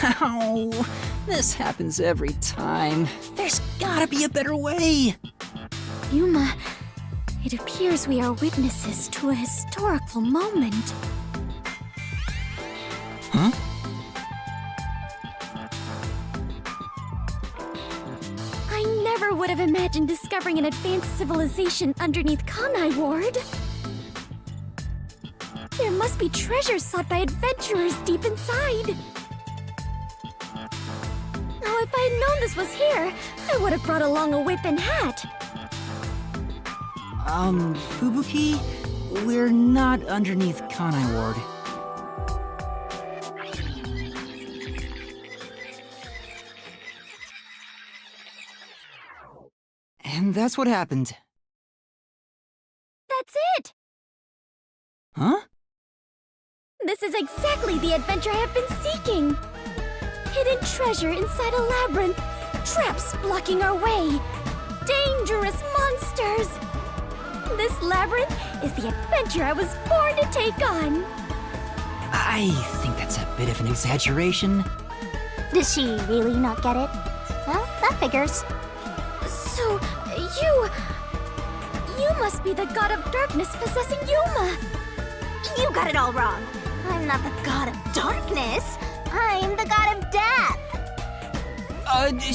Ow! This happens every time. There's gotta be a better way! Yuma, it appears we are witnesses to a historical moment. Huh? I never would have imagined discovering an advanced civilization underneath Kanai Ward. There must be treasures sought by adventurers deep inside. Now, if I had known this was here, I would have brought along a whip and hat. Fubuki? We're not underneath Kanai Ward. And that's what happened. That's it! Huh? This is exactly the adventure I have been seeking! Hidden treasure inside a labyrinth, traps blocking our way, dangerous monsters! This labyrinth is the adventure I was born to take on! I think that's a bit of an exaggeration. Does she really not get it? Well, that figures. So, you must be the god of darkness possessing Yuma! You got it all wrong. I'm not the god of darkness. I'm the god of death.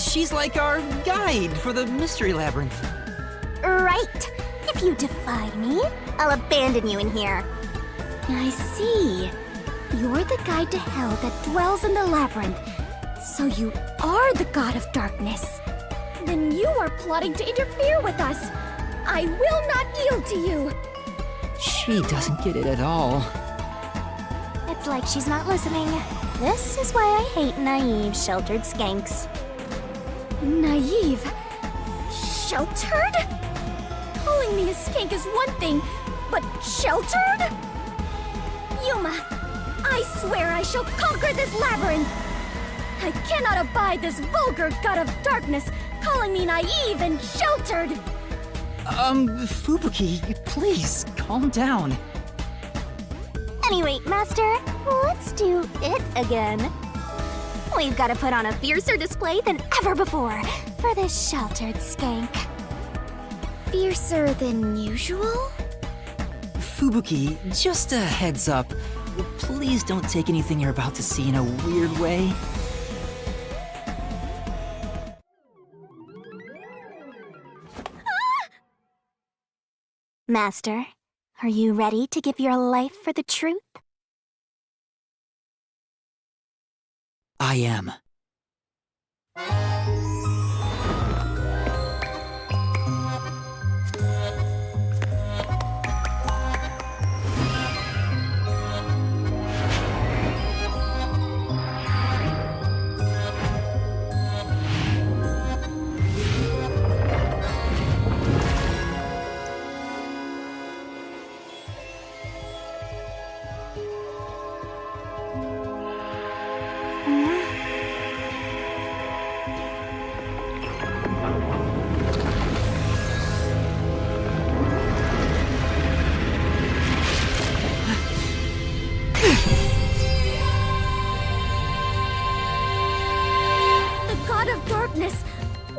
She's like our guide for the Mystery Labyrinth. Right. If you defy me, I'll abandon you in here. I see. You're the guide to hell that dwells in the labyrinth. So you are the god of darkness. Then you are plotting to interfere with us. I will not yield to you. She doesn't get it at all. It's like she's not listening. This is why I hate naive, sheltered skanks. Naive? Sheltered? Calling me a skank is one thing, but sheltered? Yuma, I swear I shall conquer this labyrinth! I cannot abide this vulgar god of darkness calling me naive and sheltered! Fubuki, please, calm down. Anyway, Master, let's do it again. We've got to put on a fiercer display than ever before for this sheltered skank. Fiercer than usual? Fubuki, just a heads up. Please don't take anything you're about to see in a weird way. Master, are you ready to give your life for the truth? I am.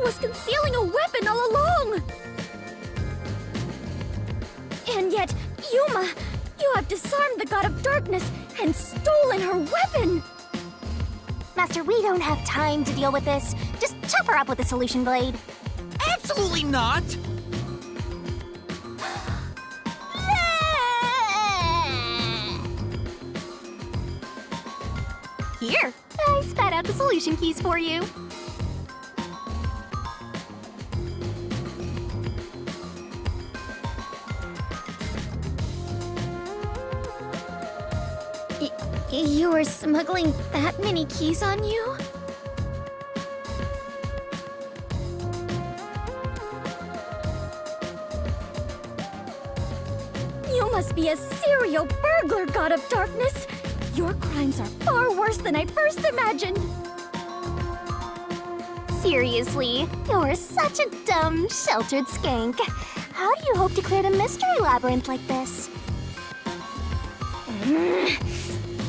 Was concealing a weapon all along! And yet, Yuma, you have disarmed the god of darkness and stolen her weapon! Master, we don't have time to deal with this. Just chop her up with the solution blade. Absolutely not! Here, I spat out the solution keys for you. You were smuggling that many keys on you? You must be a serial burglar, god of darkness! Your crimes are far worse than I first imagined! Seriously, you're such a dumb, sheltered skank. How do you hope to clear the mystery labyrinth like this?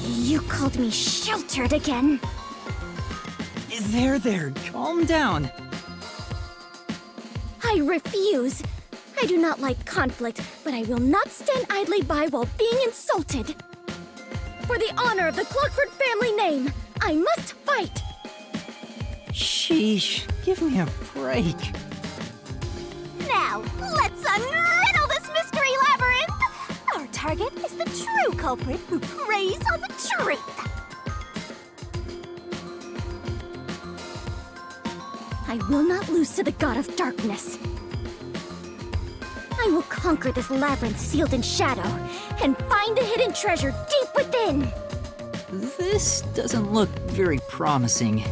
You called me sheltered again. There, calm down. I refuse. I do not like conflict, but I will not stand idly by while being insulted. For the honor of the Clockford family name, I must fight. Sheesh, give me a break. Now, let's unriddle this mystery labyrinth! Our target is the true culprit who preys on the truth. I will not lose to the God of Darkness. I will conquer this labyrinth sealed in shadow and find the hidden treasure deep within. This doesn't look very promising.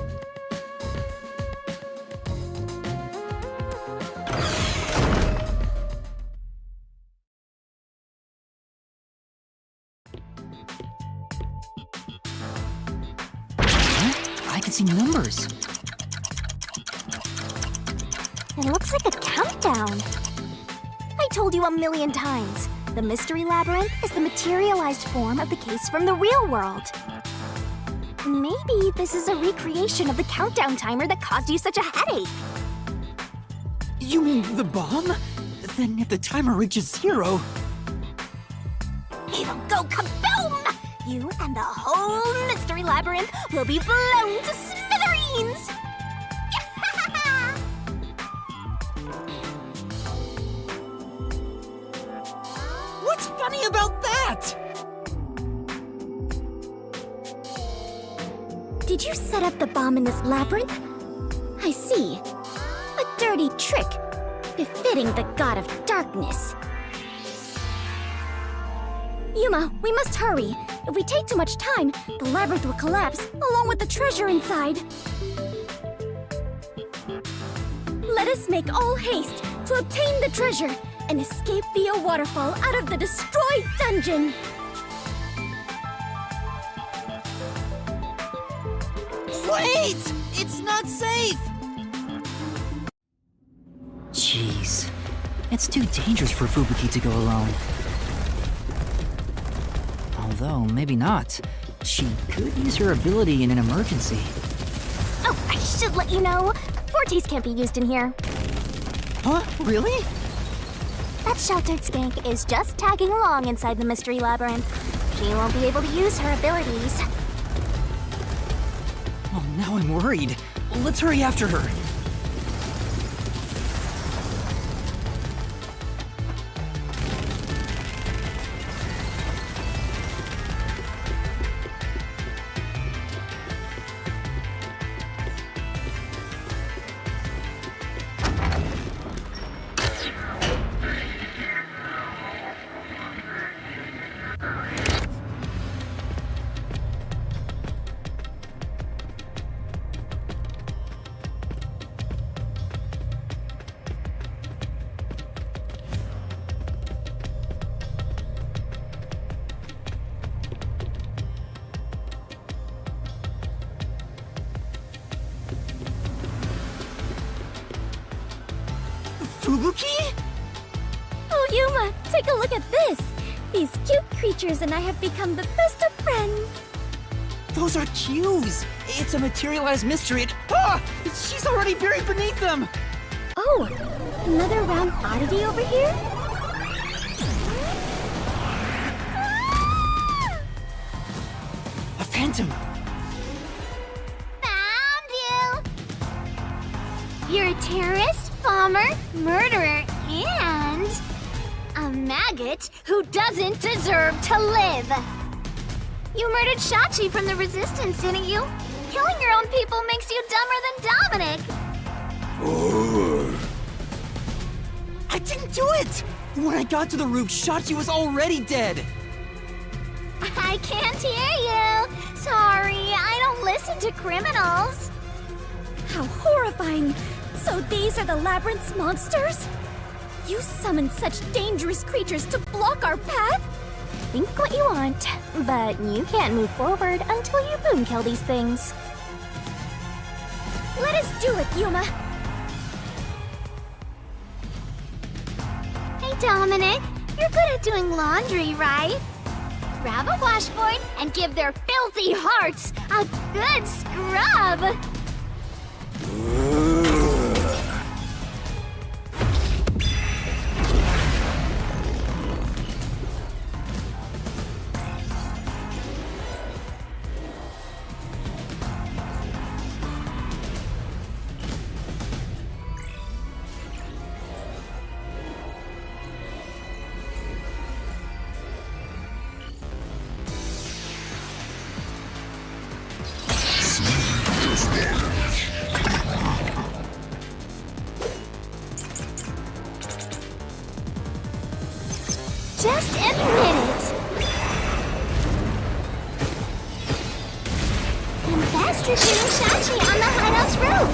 I can see numbers. It looks like a countdown. I told you a million times. The mystery labyrinth is the materialized form of the case from the real world. Maybe this is a recreation of the countdown timer that caused you such a headache. You mean the bomb? Then if the timer reaches 0... It'll go kaboom! You and the whole mystery labyrinth will be blown to smithereens! What's funny about that? Did you set up the bomb in this labyrinth? I see. A dirty trick, befitting the God of Darkness. Yuma, we must hurry. If we take too much time, the labyrinth will collapse, along with the treasure inside. Let us make all haste to obtain the treasure and escape via waterfall out of the destroyed dungeon. Wait! It's not safe! Jeez. It's too dangerous for Fubuki to go alone. Although, maybe not. She could use her ability in an emergency. Oh, I should let you know. Fortes can't be used in here. Huh? Really? That sheltered skank is just tagging along inside the mystery labyrinth. She won't be able to use her abilities. Oh, now I'm worried. Let's hurry after her. Fubuki? Oh, Yuma, take a look at this. These cute creatures and I have become the best of friends. Those are cues! It's a materialized mystery and... Ah! She's already buried beneath them! Oh, another round oddity over here? A phantom! Found you! You're a terrorist, bomber, murderer, and a maggot who doesn't deserve to live. You murdered Shachi from the Resistance, didn't you? Killing your own people makes you dumber than Dominic. I didn't do it! When I got to the roof, Shachi was already dead! I can't hear you. Sorry, I don't listen to criminals. How horrifying! So these are the labyrinth's monsters? You summoned such dangerous creatures to block our path? Think what you want, but you can't move forward until you boom kill these things. Let us do it, Yuma! Hey, Dominic, you're good at doing laundry, right? Grab a washboard and give their filthy hearts a good scrub. Just admit it. And faster shooting Shachi on the hideout's roof.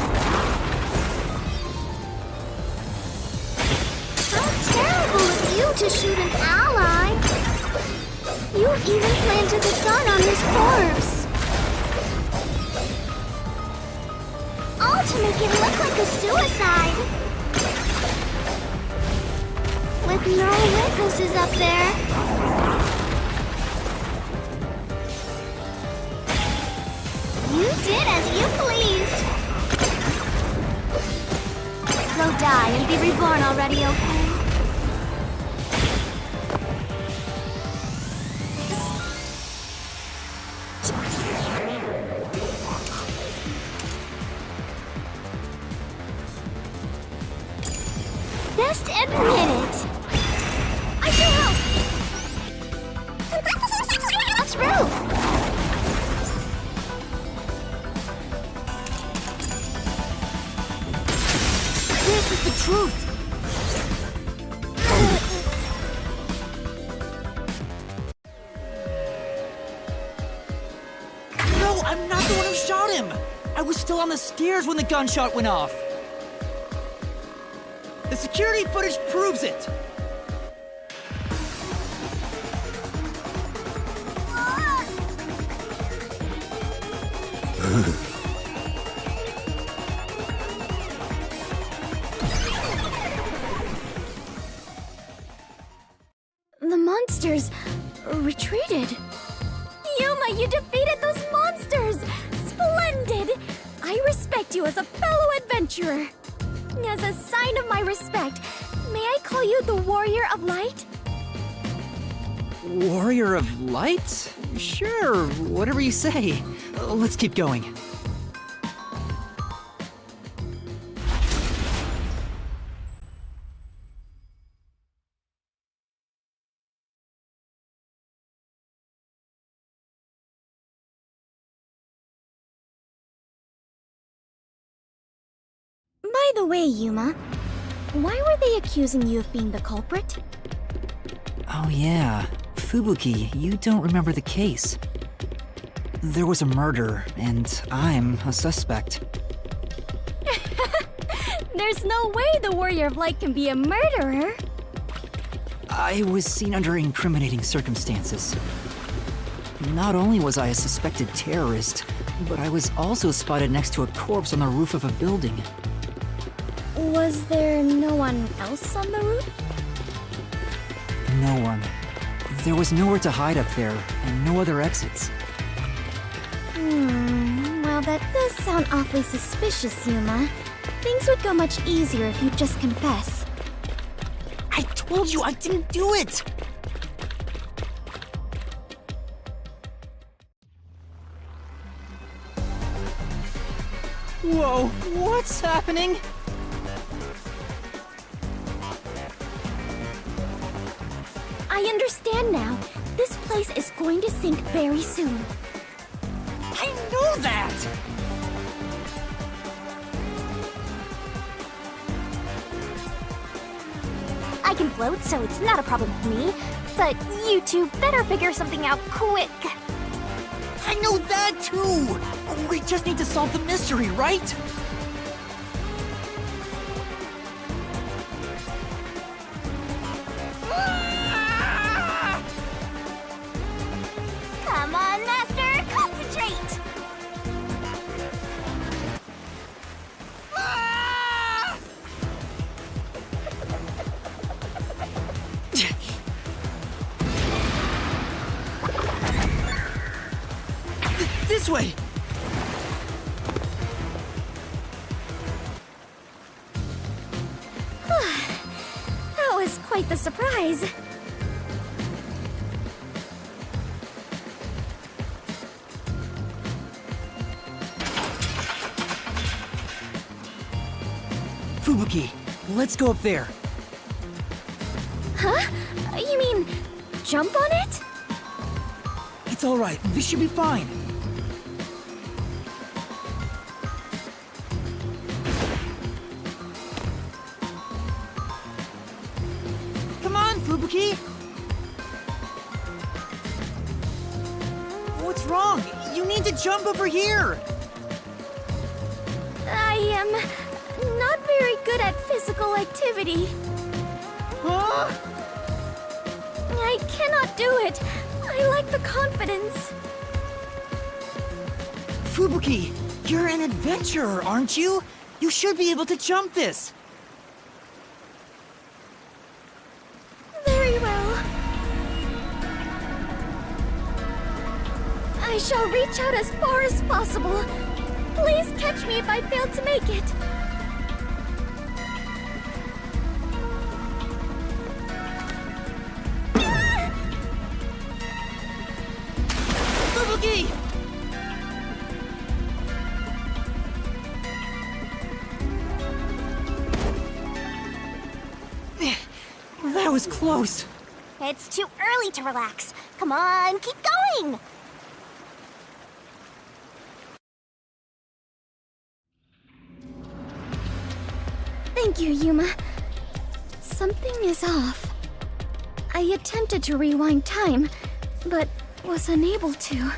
How terrible of you to shoot an ally. You even planted a gun on his corpse. All to make it look like a suicide. With no witnesses up there. You did as you pleased. Go die and be reborn already, okay? Just admit it. I can help. That's rude. This is the truth! No, I'm not the one who shot him! I was still on the stairs when the gunshot went off! The security footage proves it! The monsters retreated. Yuma, you defeated those monsters! Splendid! I respect you as a fellow adventurer. As a sign of my respect, may I call you the Warrior of Light? Warrior of Light? Sure, whatever you say. Let's keep going. By the way, Yuma, why were they accusing you of being the culprit? Oh yeah, Fubuki, you don't remember the case. There was a murder, and I'm a suspect. There's no way the Warrior of Light can be a murderer. I was seen under incriminating circumstances. Not only was I a suspected terrorist, but I was also spotted next to a corpse on the roof of a building. Was there no one else on the roof? No one. There was nowhere to hide up there, and no other exits. Well, that does sound awfully suspicious, Yuma. Things would go much easier if you'd just confess. I told you I didn't do it! Whoa, what's happening? I understand now. This place is going to sink very soon. I know that! I can float, so it's not a problem with me. But you two better figure something out quick. I know that too! We just need to solve the mystery, right? Come on, Master, concentrate! This way! That was quite the surprise. Fubuki, let's go up there. Huh? You mean jump on it? It's alright, this should be fine. Come on, Fubuki! What's wrong? You need to jump over here! I am not very good at physical activity. Huh? I cannot do it. I lack the confidence. Fubuki, you're an adventurer, aren't you? You should be able to jump this! Very well. I shall reach out as far as possible. Please catch me if I fail to make it. Fubuki! That was close. It's too early to relax. Come on, keep going! Thank you, Yuma. Something is off. I attempted to rewind time, but was unable to.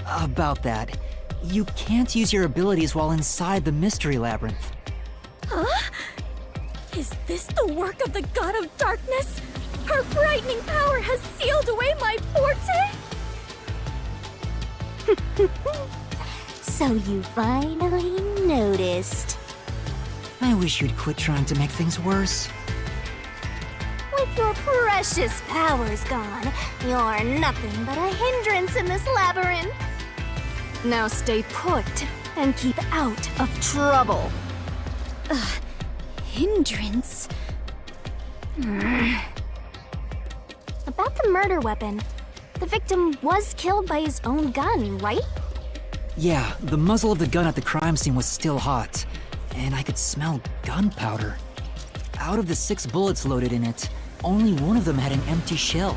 About that, you can't use your abilities while inside the Mystery Labyrinth. Huh? Is this the work of the God of Darkness? Her frightening power has sealed away my forte? So you finally noticed. I wish you'd quit trying to make things worse. With your precious powers gone, you're nothing but a hindrance in this labyrinth. Now stay put and keep out of trouble. Hindrance? About the murder weapon. The victim was killed by his own gun, right? Yeah, the muzzle of the gun at the crime scene was still hot, and I could smell gunpowder. Out of the 6 bullets loaded in it, only one of them had an empty shell.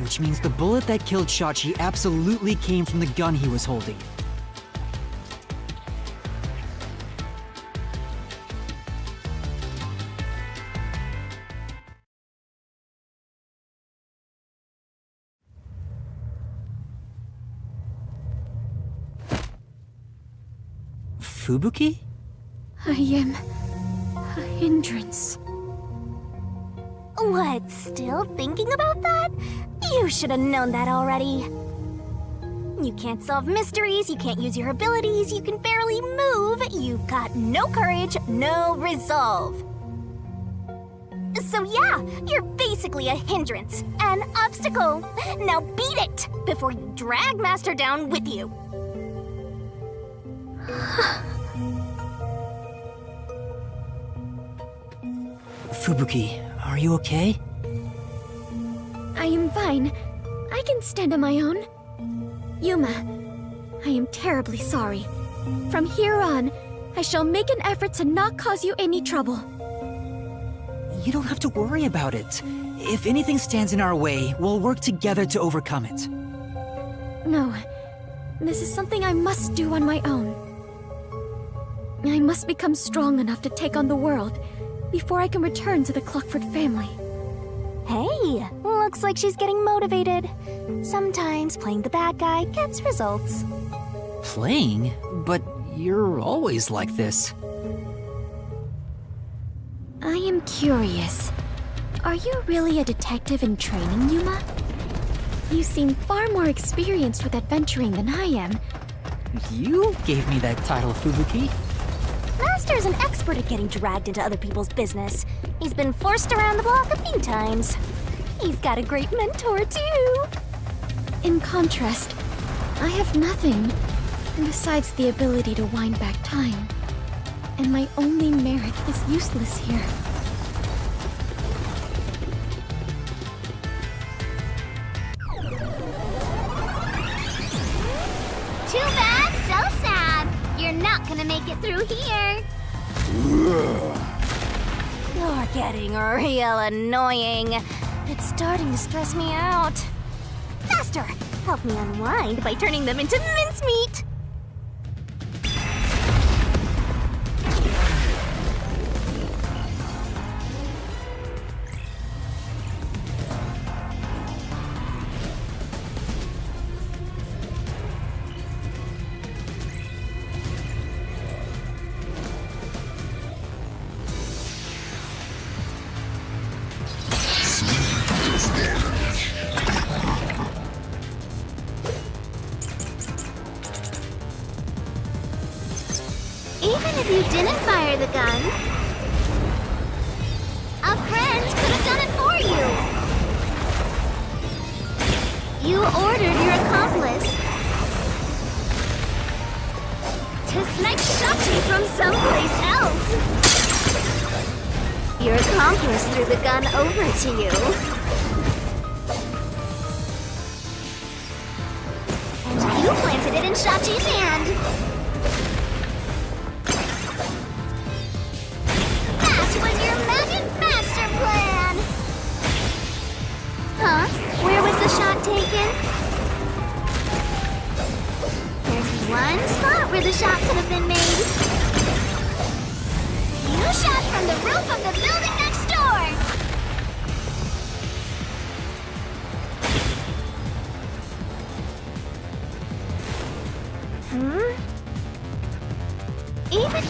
Which means the bullet that killed Shachi absolutely came from the gun he was holding. Fubuki? I am a hindrance. What, still thinking about that? You should have known that already. You can't solve mysteries, you can't use your abilities, you can barely move, you've got no courage, no resolve. So yeah, you're basically a hindrance, an obstacle. Now beat it before you drag Master down with you. Fubuki, are you okay? I am fine. I can stand on my own. Yuma, I am terribly sorry. From here on, I shall make an effort to not cause you any trouble. You don't have to worry about it. If anything stands in our way, we'll work together to overcome it. No, this is something I must do on my own. I must become strong enough to take on the world before I can return to the Clockford family. Hey, looks like she's getting motivated. Sometimes playing the bad guy gets results. Playing? But you're always like this. I am curious. Are you really a detective in training, Yuma? You seem far more experienced with adventuring than I am. You gave me that title, Fubuki. Master's an expert at getting dragged into other people's business. He's been forced around the block a few times. He's got a great mentor, too. In contrast, I have nothing besides the ability to wind back time. And my only merit is useless here. Too bad, so sad. You're not gonna make it through here. You're getting real annoying. It's starting to stress me out. Master, help me unwind by turning them into mincemeat. the gun. A friend could have done it for you. You ordered your accomplice to snipe Shachi from someplace else. Your accomplice threw the gun over to you. And you planted it in Shachi's hand. That was your magic master plan! Huh? Where was the shot taken? There's one spot where the shot could have been made. You shot from the roof of the building next door! Even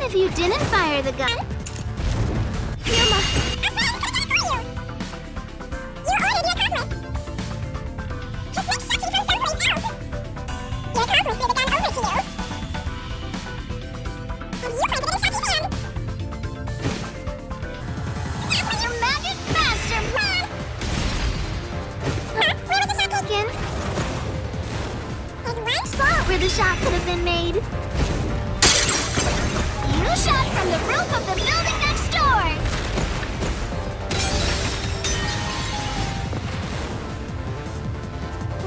if you didn't fire the gun, Yuma. Your magic master plan. Where was the shot taken? There's one spot where the shot could have been made. You shot from the roof of the building next door!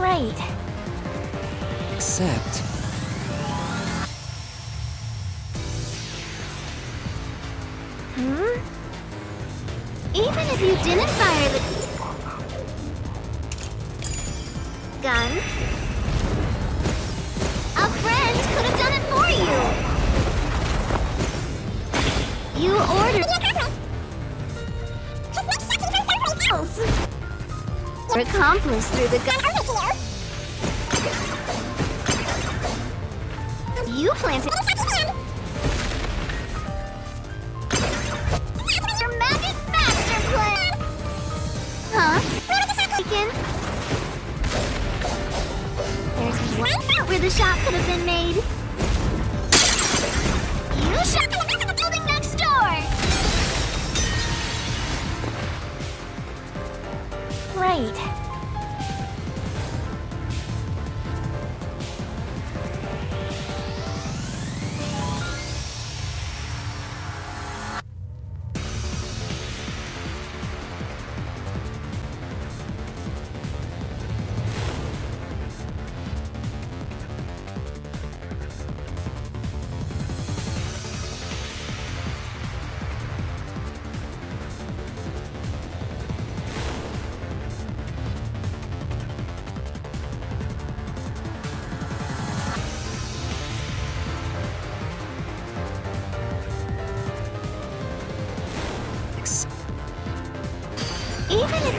Right. Except... Even if you didn't fire the gun, a friend could have done it for you. You ordered your accomplice threw the gun over to you. You planted your magic master plan. Huh? Taken. There's one spot where the shot could have been made. You shot from the building next door. Right. Even if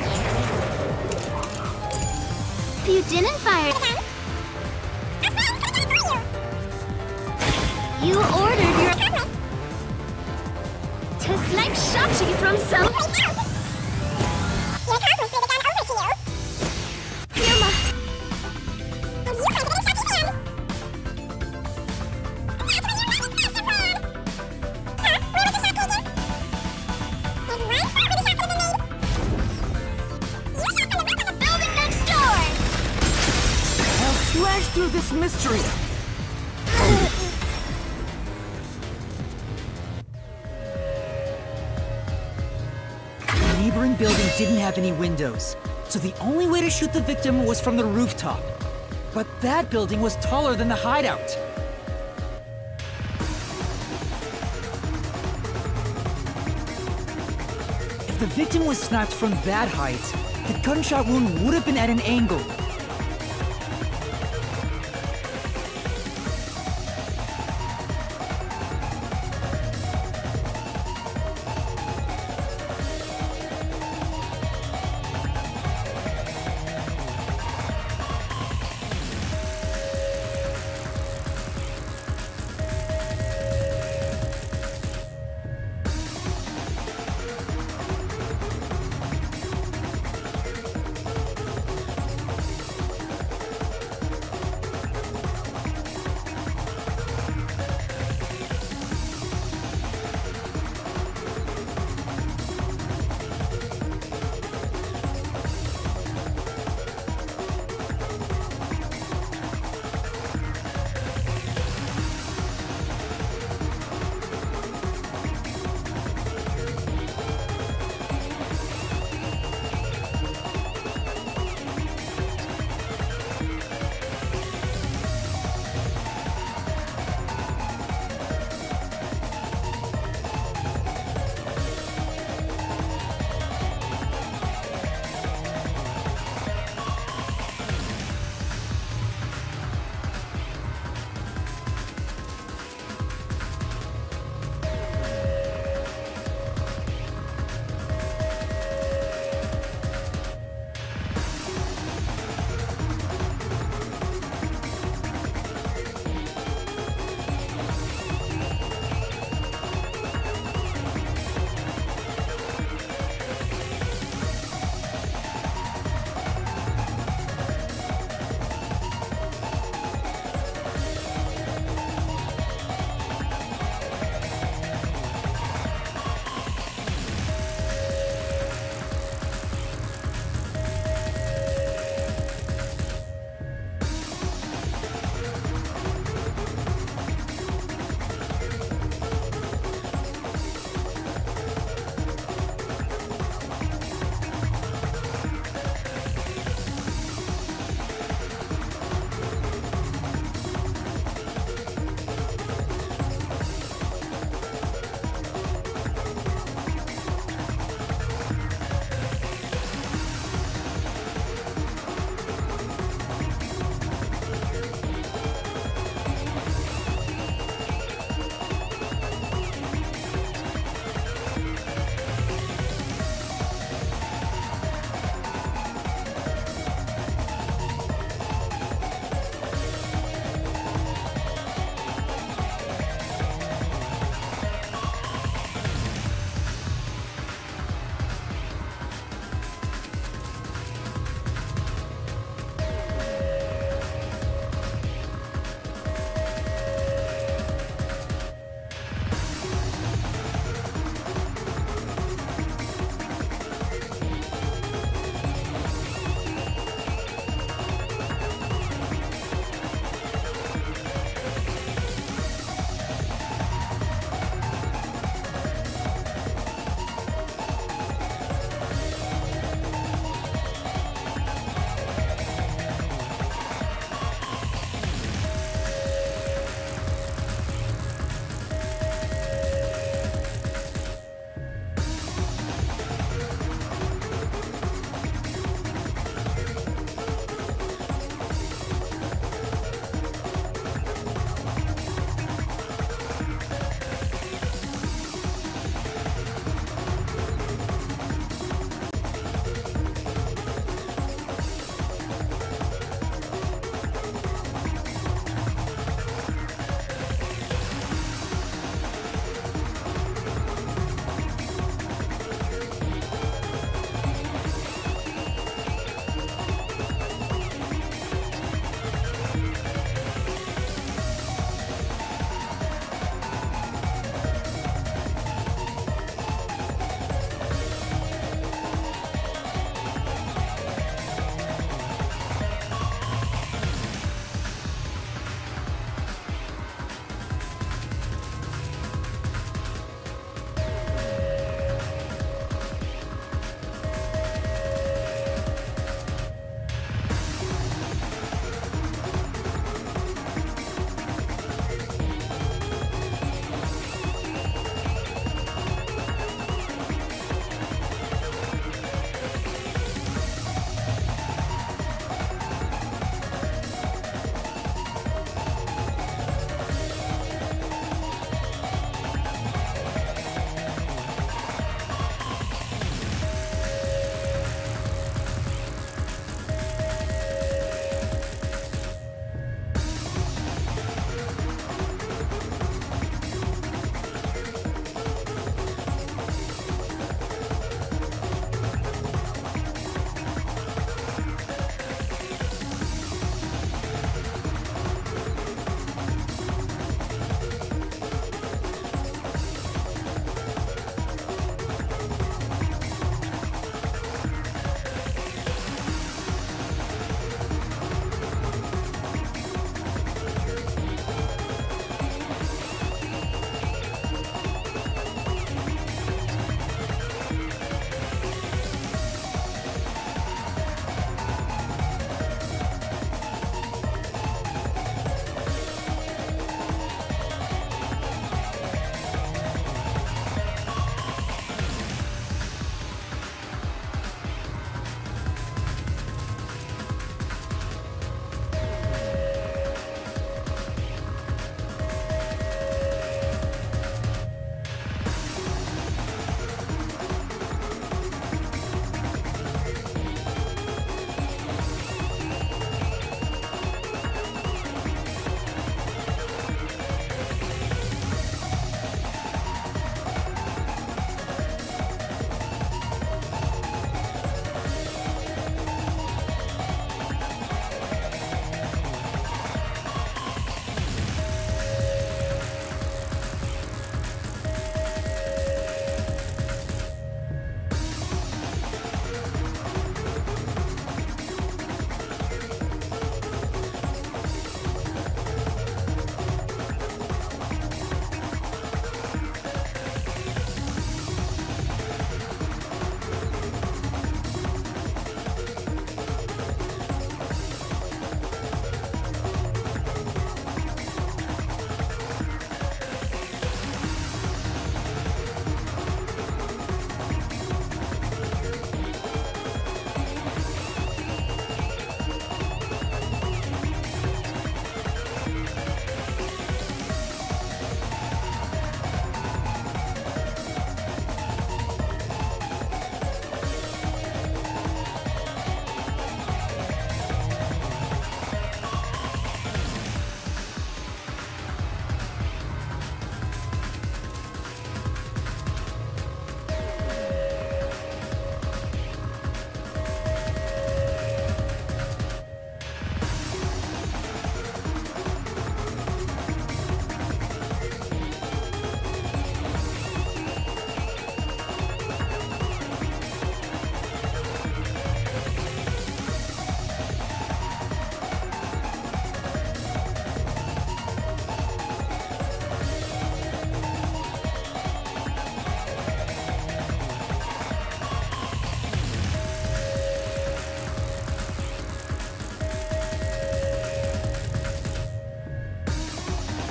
you didn't fire, you ordered your to snipe Shachi from some. Yuma. Slash through this mystery! The neighboring building didn't have any windows, so the only way to shoot the victim was from the rooftop. But that building was taller than the hideout. If the victim was sniped from that height, the gunshot wound would have been at an angle.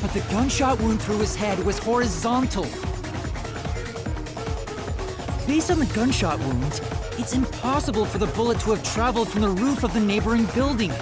but the gunshot wound through his head was horizontal. Based on the gunshot wounds, it's impossible for the bullet to have traveled from the roof of the neighboring building.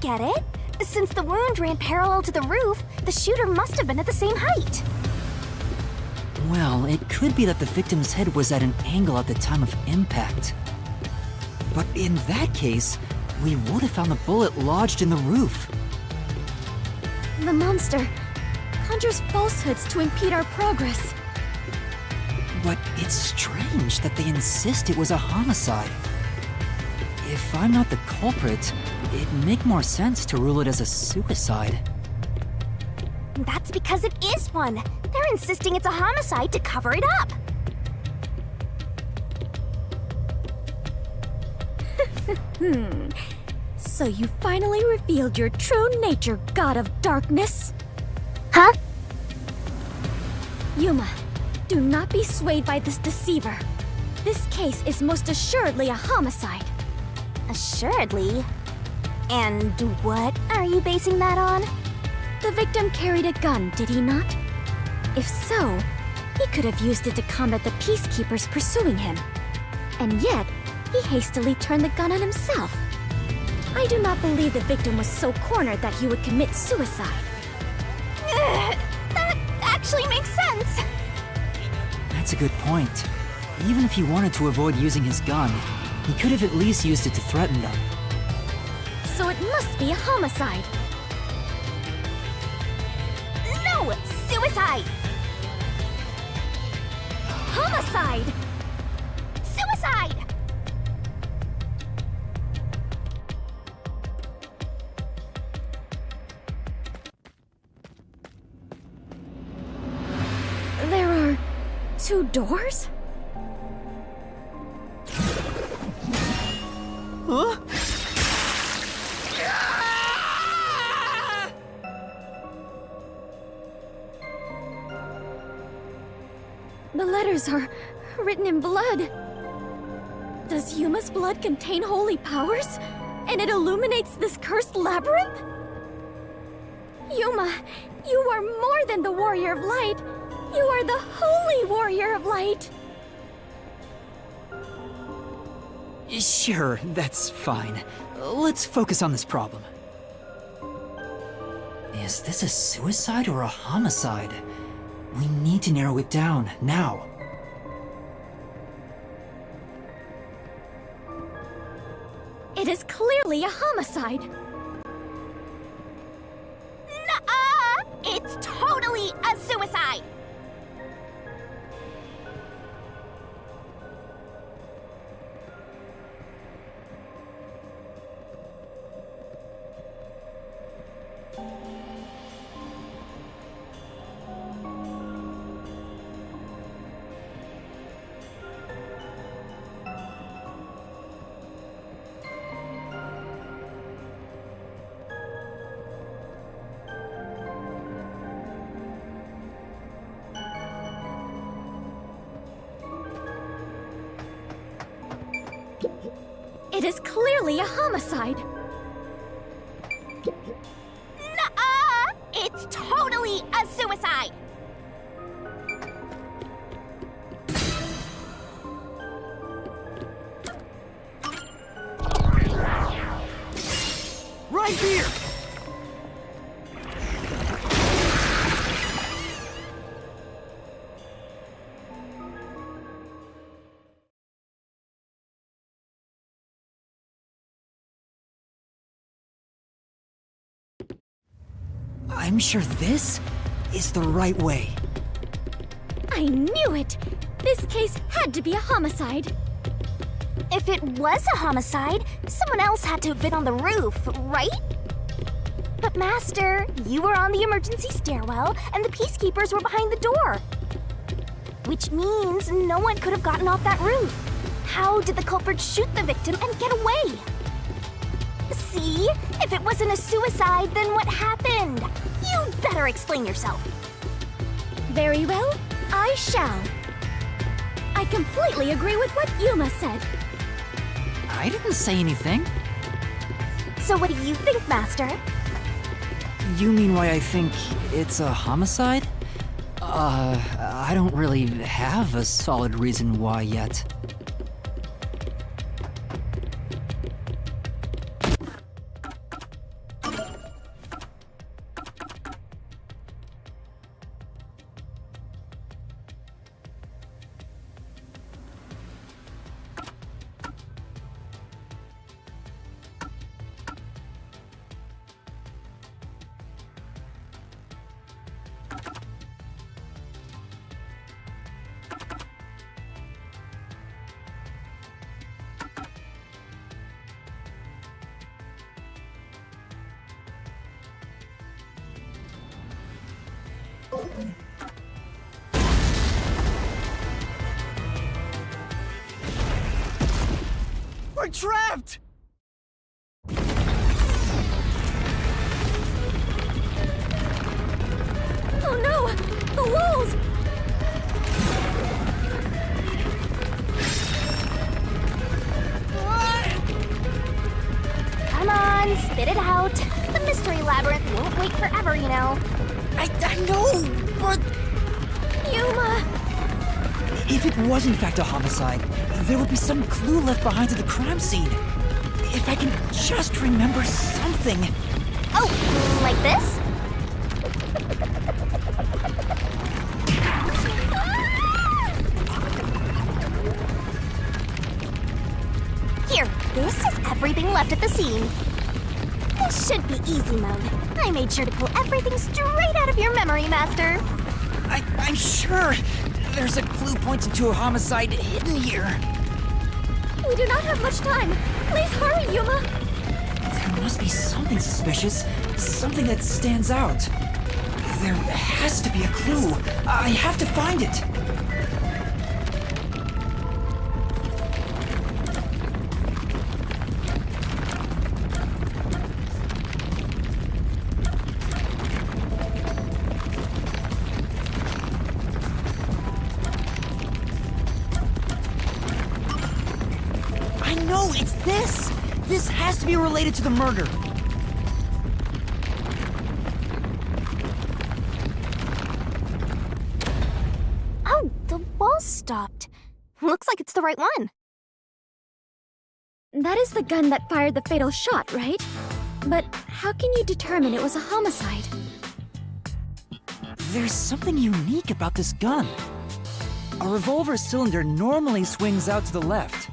Get it? Since the wound ran parallel to the roof, the shooter must have been at the same height. Well, it could be that the victim's head was at an angle at the time of impact. But in that case, we would have found the bullet lodged in the roof. The monster conjures falsehoods to impede our progress. But it's strange that they insist it was a homicide. If I'm not the culprit, it'd make more sense to rule it as a suicide. That's because it is one. They're insisting it's a homicide to cover it up. So you finally revealed your true nature, God of Darkness? Huh? Yuma, do not be swayed by this deceiver. This case is most assuredly a homicide. Assuredly? And what are you basing that on? The victim carried a gun, did he not? If so, he could have used it to combat the peacekeepers pursuing him. And yet, he hastily turned the gun on himself. I do not believe the victim was so cornered that he would commit suicide. That actually makes sense. That's a good point. Even if he wanted to avoid using his gun, he could have at least used it to threaten them. So it must be a homicide. No! Suicide! Homicide! Suicide! There are 2 doors? Huh? The letters are written in blood. Does Yuma's blood contain holy powers? And it illuminates this cursed labyrinth? Yuma, you are more than the warrior of light. You are the holy warrior of light. Sure, that's fine. Let's focus on this problem. Is this a suicide or a homicide? We need to narrow it down, now. It is clearly a homicide. Nuh-uh! It's totally a suicide! It is clearly a homicide. Nuh-uh! It's totally a suicide! Right here! I'm sure this is the right way. I knew it! This case had to be a homicide. If it was a homicide, someone else had to have been on the roof, right? But Master, you were on the emergency stairwell, and the peacekeepers were behind the door. Which means no one could have gotten off that roof. How did the culprit shoot the victim and get away? See? If it wasn't a suicide, then what happened? You'd better explain yourself. Very well, I shall. I completely agree with what Yuma said. I didn't say anything. So what do you think, Master? You mean why I think it's a homicide? I don't really have a solid reason why yet. We're trapped! Oh no! The walls! Come on, spit it out. The mystery labyrinth won't wait forever, you know. I know, but Yuma! if it was in fact a homicide, there would be some clue left behind to the crime scene. If I can just remember something. Oh, like this? Here, this is everything left at the scene. This should be easy mode. I made sure to pull everything straight out of your memory, Master. I'm sure there's a clue pointing to a homicide hidden here. We do not have much time. Please hurry, Yuma. There must be something suspicious, something that stands out. There has to be a clue. I have to find it. I know, it's this! This has to be related to the murder. Oh, the wall stopped. Looks like it's the right one. That is the gun that fired the fatal shot, right? But how can you determine it was a homicide? There's something unique about this gun. A revolver cylinder normally swings out to the left,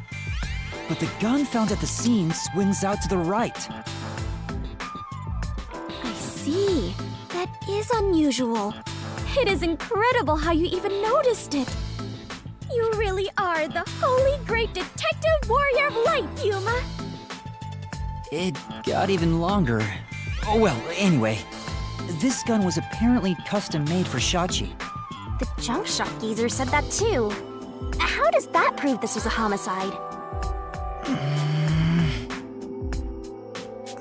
but the gun found at the scene swings out to the right. I see. That is unusual. It is incredible how you even noticed it. You really are the holy great detective warrior of light, Yuma. It got even longer. Oh well, anyway. This gun was apparently custom made for Shachi. The junk shop geezer said that too. How does that prove this was a homicide?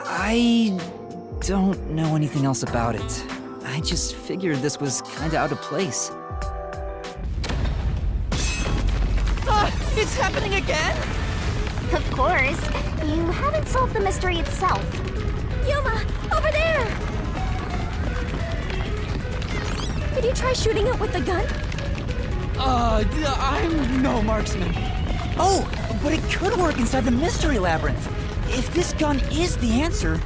I don't know anything else about it. I just figured this was kinda out of place. It's happening again? Of course. You haven't solved the mystery itself. Yuma, over there! Did you try shooting it with the gun? I'm no marksman. Oh, but it could work inside the mystery labyrinth. If this gun is the answer...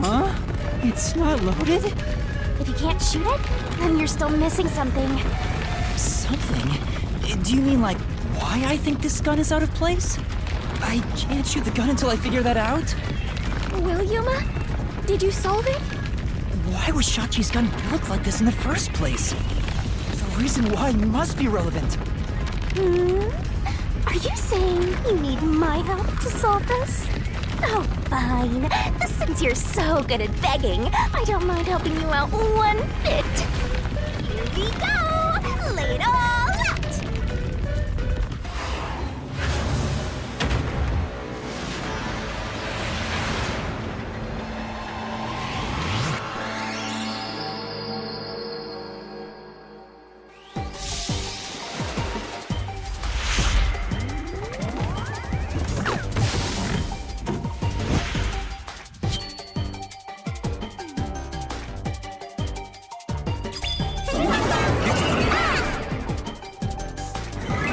Huh? It's not loaded? If you can't shoot it, then you're still missing something. Something? Do you mean like why I think this gun is out of place? I can't shoot the gun until I figure that out. Well, Yuma, did you solve it? Why was Shachi's gun built like this in the first place? The reason why must be relevant. Are you saying you need my help to solve this? Oh, fine. Since you're so good at begging, I don't mind helping you out one bit. Here we go! Lay it all out!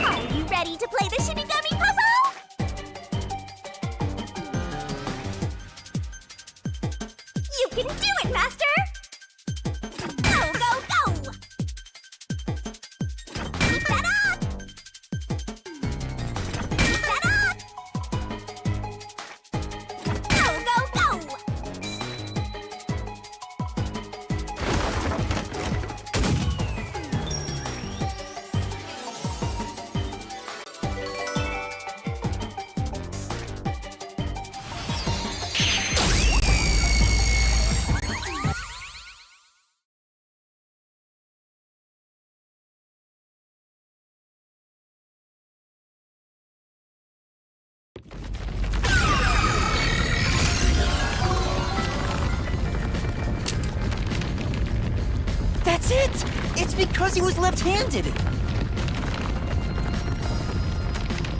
Are you ready to play the Shinigami puzzle? You can do it, Master! Go, go, go! Keep that up! Keep that up! Go, go, go! That's it! It's because he was left-handed!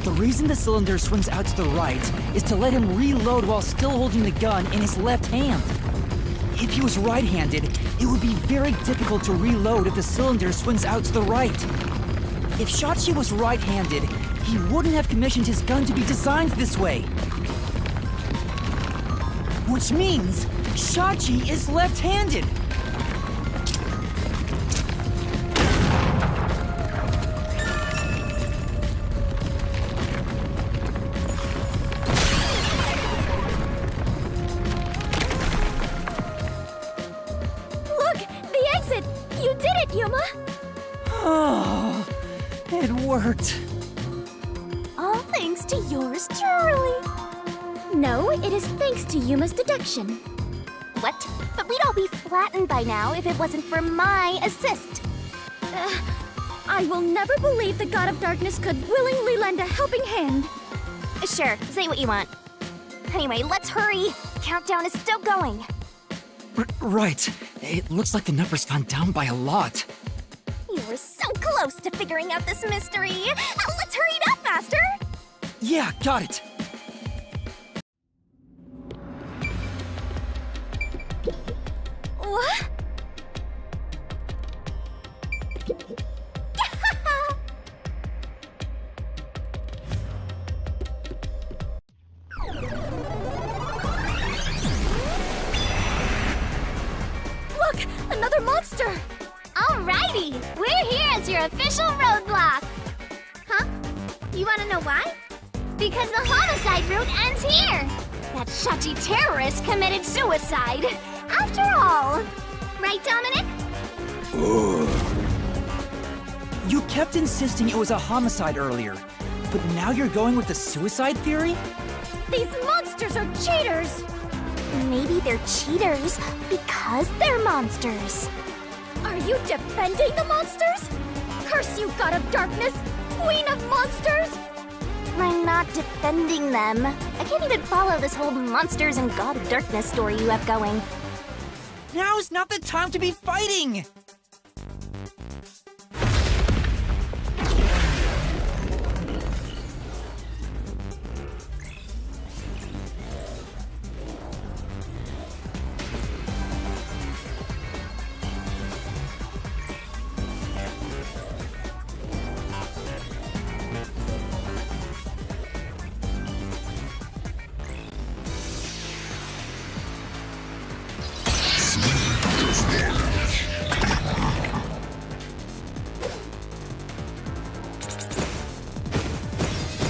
The reason the cylinder swings out to the right is to let him reload while still holding the gun in his left hand. If he was right-handed, it would be very difficult to reload if the cylinder swings out to the right. If Shachi was right-handed, he wouldn't have commissioned his gun to be designed this way. Which means Shachi is left-handed! Look! The exit! You did it, Yuma! Oh, it worked. All thanks to yours truly. No, it is thanks to Yuma's deduction. What? But we'd all be flattened by now if it wasn't for my assist. I will never believe the God of Darkness could willingly lend a helping hand. Sure, say what you want. Anyway, let's hurry. Countdown is still going. Right. It looks like the number's gone down by a lot. You were so close to figuring out this mystery. Let's hurry it up, Master. Yeah, got it. What? Look! Another monster! Alrighty, we're here as your official roadblock. Huh? You want to know why? Because the homicide route ends here. That Shachi terrorist committed suicide. After all. Right, Dominic? You kept insisting it was a homicide earlier, but now you're going with the suicide theory? These monsters are cheaters! Maybe they're cheaters because they're monsters. Are you defending the monsters? Curse you, God of Darkness! Queen of Monsters! I'm not defending them. I can't even follow this whole monsters and God of Darkness story you have going. Now's not the time to be fighting!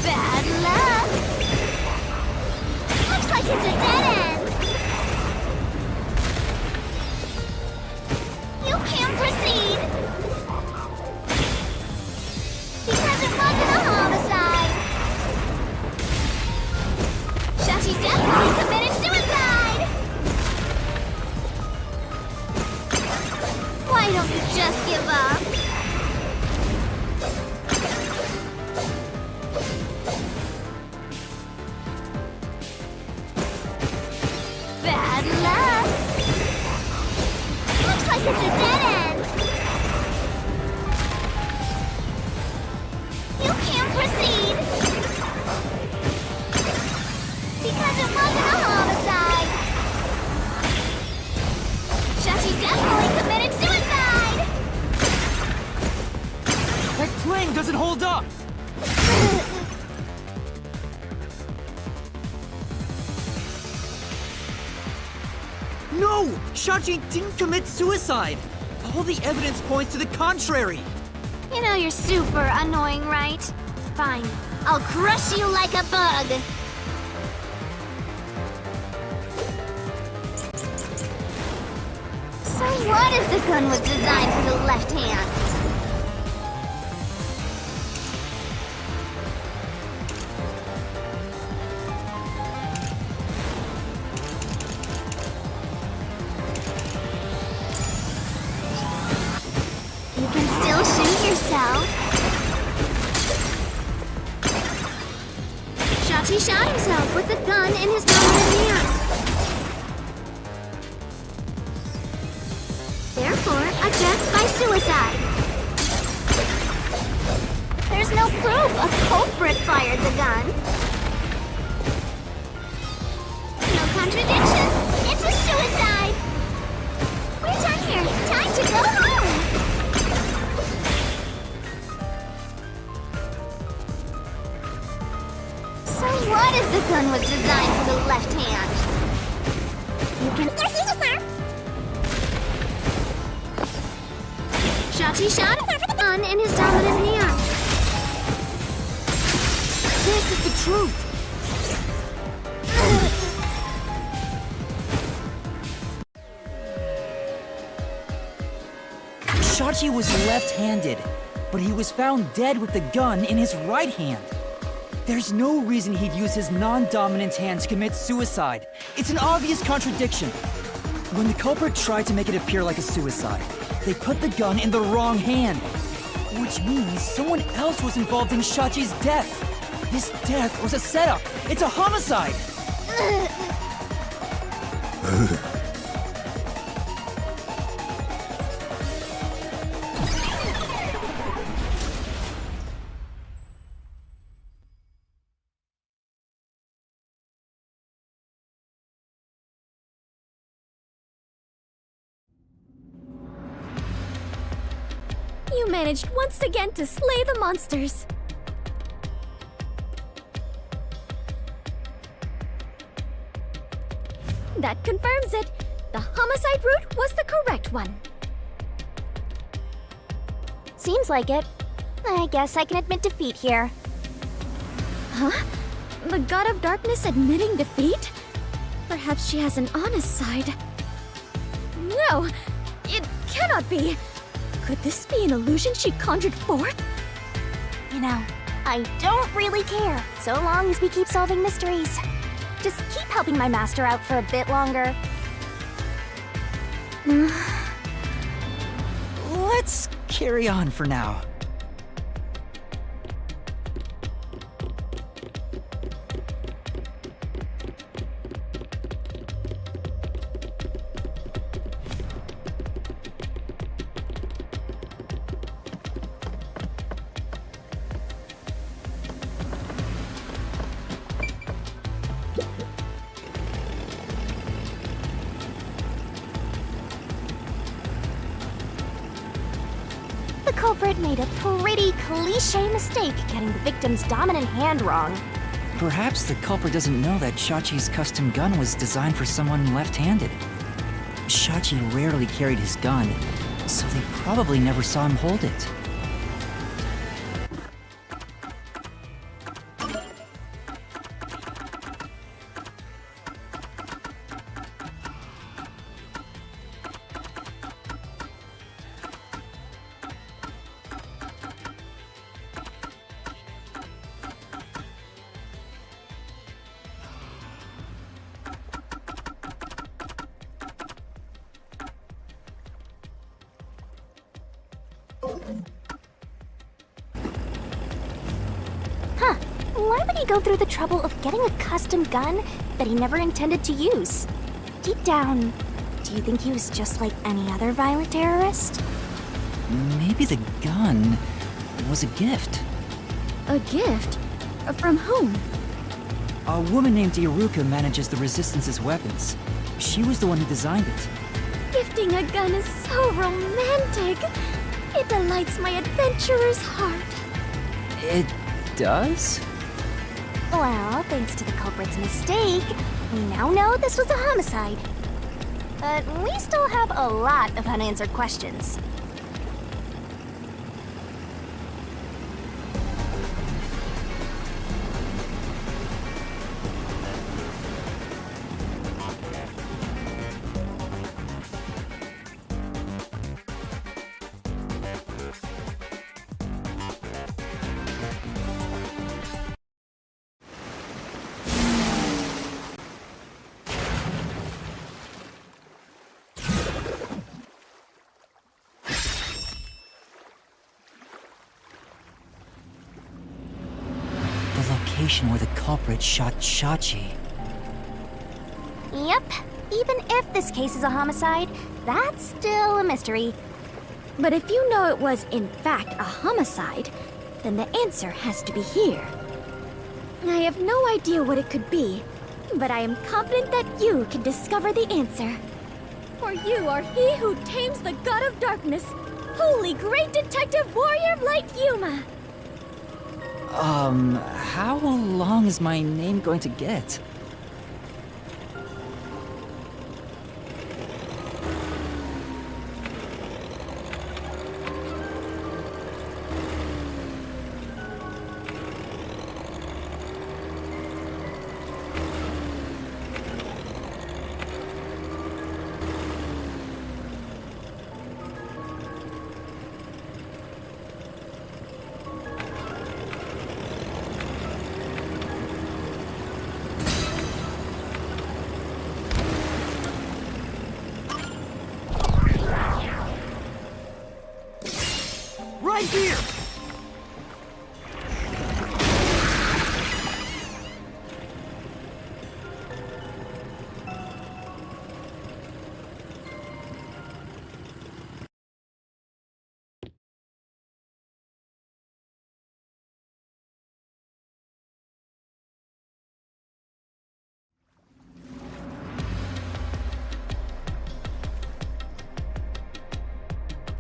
Bad luck! Looks like it's a dead end! You can proceed! Because it wasn't a homicide! Shachi's definitely No! Shachi didn't commit suicide! All the evidence points to the contrary! You know you're super annoying, right? Fine. I'll crush you like a bug. So what if the gun was designed for the left hand? You can still shoot yourself. Shachi shot himself with the gun in his dominant hand. Therefore, a death by suicide. There's no proof a culprit fired the gun. No contradiction. It's a suicide. We're done here. Time to go home. So what if the gun was designed for the left hand? You can... Shachi shot the gun in his dominant hand. This is the truth! Shachi was left-handed, but he was found dead with the gun in his right hand. There's no reason he'd use his non-dominant hand to commit suicide. It's an obvious contradiction. When the culprit tried to make it appear like a suicide, they put the gun in the wrong hand. Which means someone else was involved in Shachi's death. This death was a setup. It's a homicide. You managed once again to slay the monsters. That confirms it. The homicide route was the correct one. Seems like it. I guess I can admit defeat here. Huh? The God of Darkness admitting defeat? Perhaps she has an honest side. No! It cannot be! Could this be an illusion she conjured forth? You know, I don't really care, so long as we keep solving mysteries. Just keep helping my master out for a bit longer. Let's carry on for now. The culprit made a pretty cliché mistake getting the victim's dominant hand wrong. Perhaps the culprit doesn't know that Shachi's custom gun was designed for someone left-handed. Shachi rarely carried his gun, so they probably never saw him hold it. Huh. Why would he go through the trouble of getting a custom gun that he never intended to use? Deep down, do you think he was just like any other violent terrorist? Maybe the gun was a gift. A gift? From whom? A woman named Iruka manages the Resistance's weapons. She was the one who designed it. Gifting a gun is so romantic. It delights my adventurer's heart. It does? Well, thanks to the culprit's mistake, we now know this was a homicide. But we still have a lot of unanswered questions. The location where the culprit shot Shachi. Yep. Even if this case is a homicide, that's still a mystery. But if you know it was, in fact, a homicide, then the answer has to be here. I have no idea what it could be, but I am confident that you can discover the answer. For you are he who tames the god of darkness, holy great detective warrior of light Yuma. How long is my name going to get? Right here!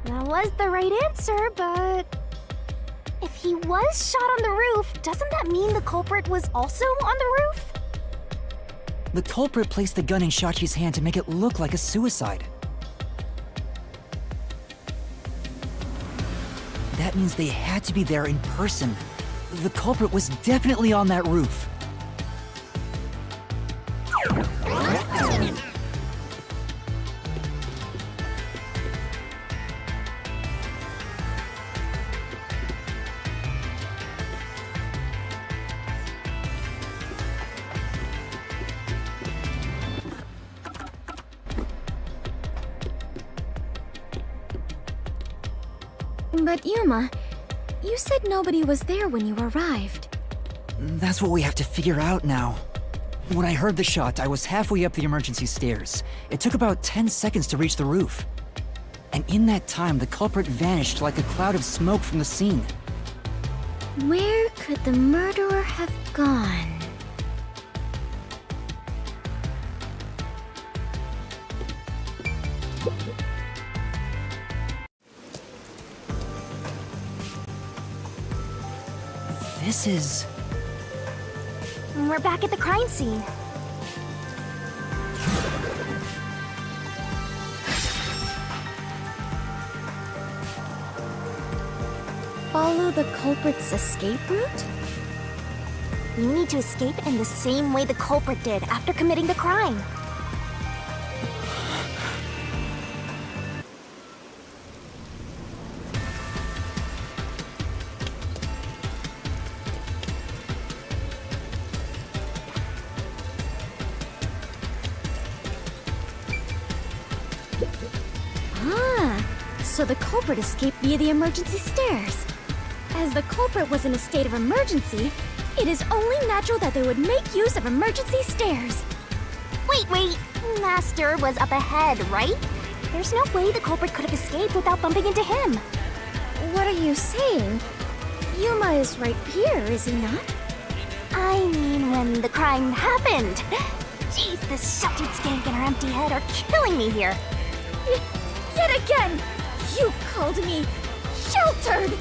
That was the right answer, but... if he was shot on the roof, doesn't that mean the culprit was also on the roof? The culprit placed the gun in Shachi's hand to make it look like a suicide. That means they had to be there in person. The culprit was definitely on that roof. But Yuma, you said nobody was there when you arrived. That's what we have to figure out now. When I heard the shot, I was halfway up the emergency stairs. It took about 10 seconds to reach the roof. And in that time, the culprit vanished like a cloud of smoke from the scene. Where could the murderer have gone? This is... We're back at the crime scene. Follow the culprit's escape route? You need to escape in the same way the culprit did after committing the crime. So the culprit escaped via the emergency stairs. As the culprit was in a state of emergency, it is only natural that they would make use of emergency stairs. Wait. Master was up ahead, right? There's no way the culprit could have escaped without bumping into him. What are you saying? Yuma is right here, is he not? I mean, when the crime happened. Jeez, this sheltered skank and her empty head are killing me here. Yet again! You called me sheltered!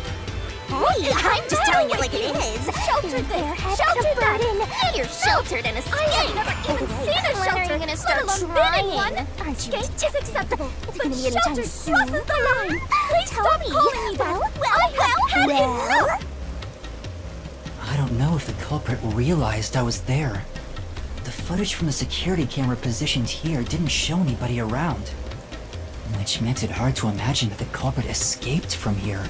Hey, I'm just telling it like it is. Sheltered Their this, head sheltered covered that! in. You're sheltered. sheltered and a skate. I've never even seen a When are you shelter, gonna start let alone been in trying? one. Aren't you? Skate is acceptable, Is it but gonna be anytime sheltered soon? crosses the line. Please Tell stop me. calling me that. I have had enough. I don't know if the culprit realized I was there. The footage from the security camera positioned here didn't show anybody around, which makes it hard to imagine that the culprit escaped from here.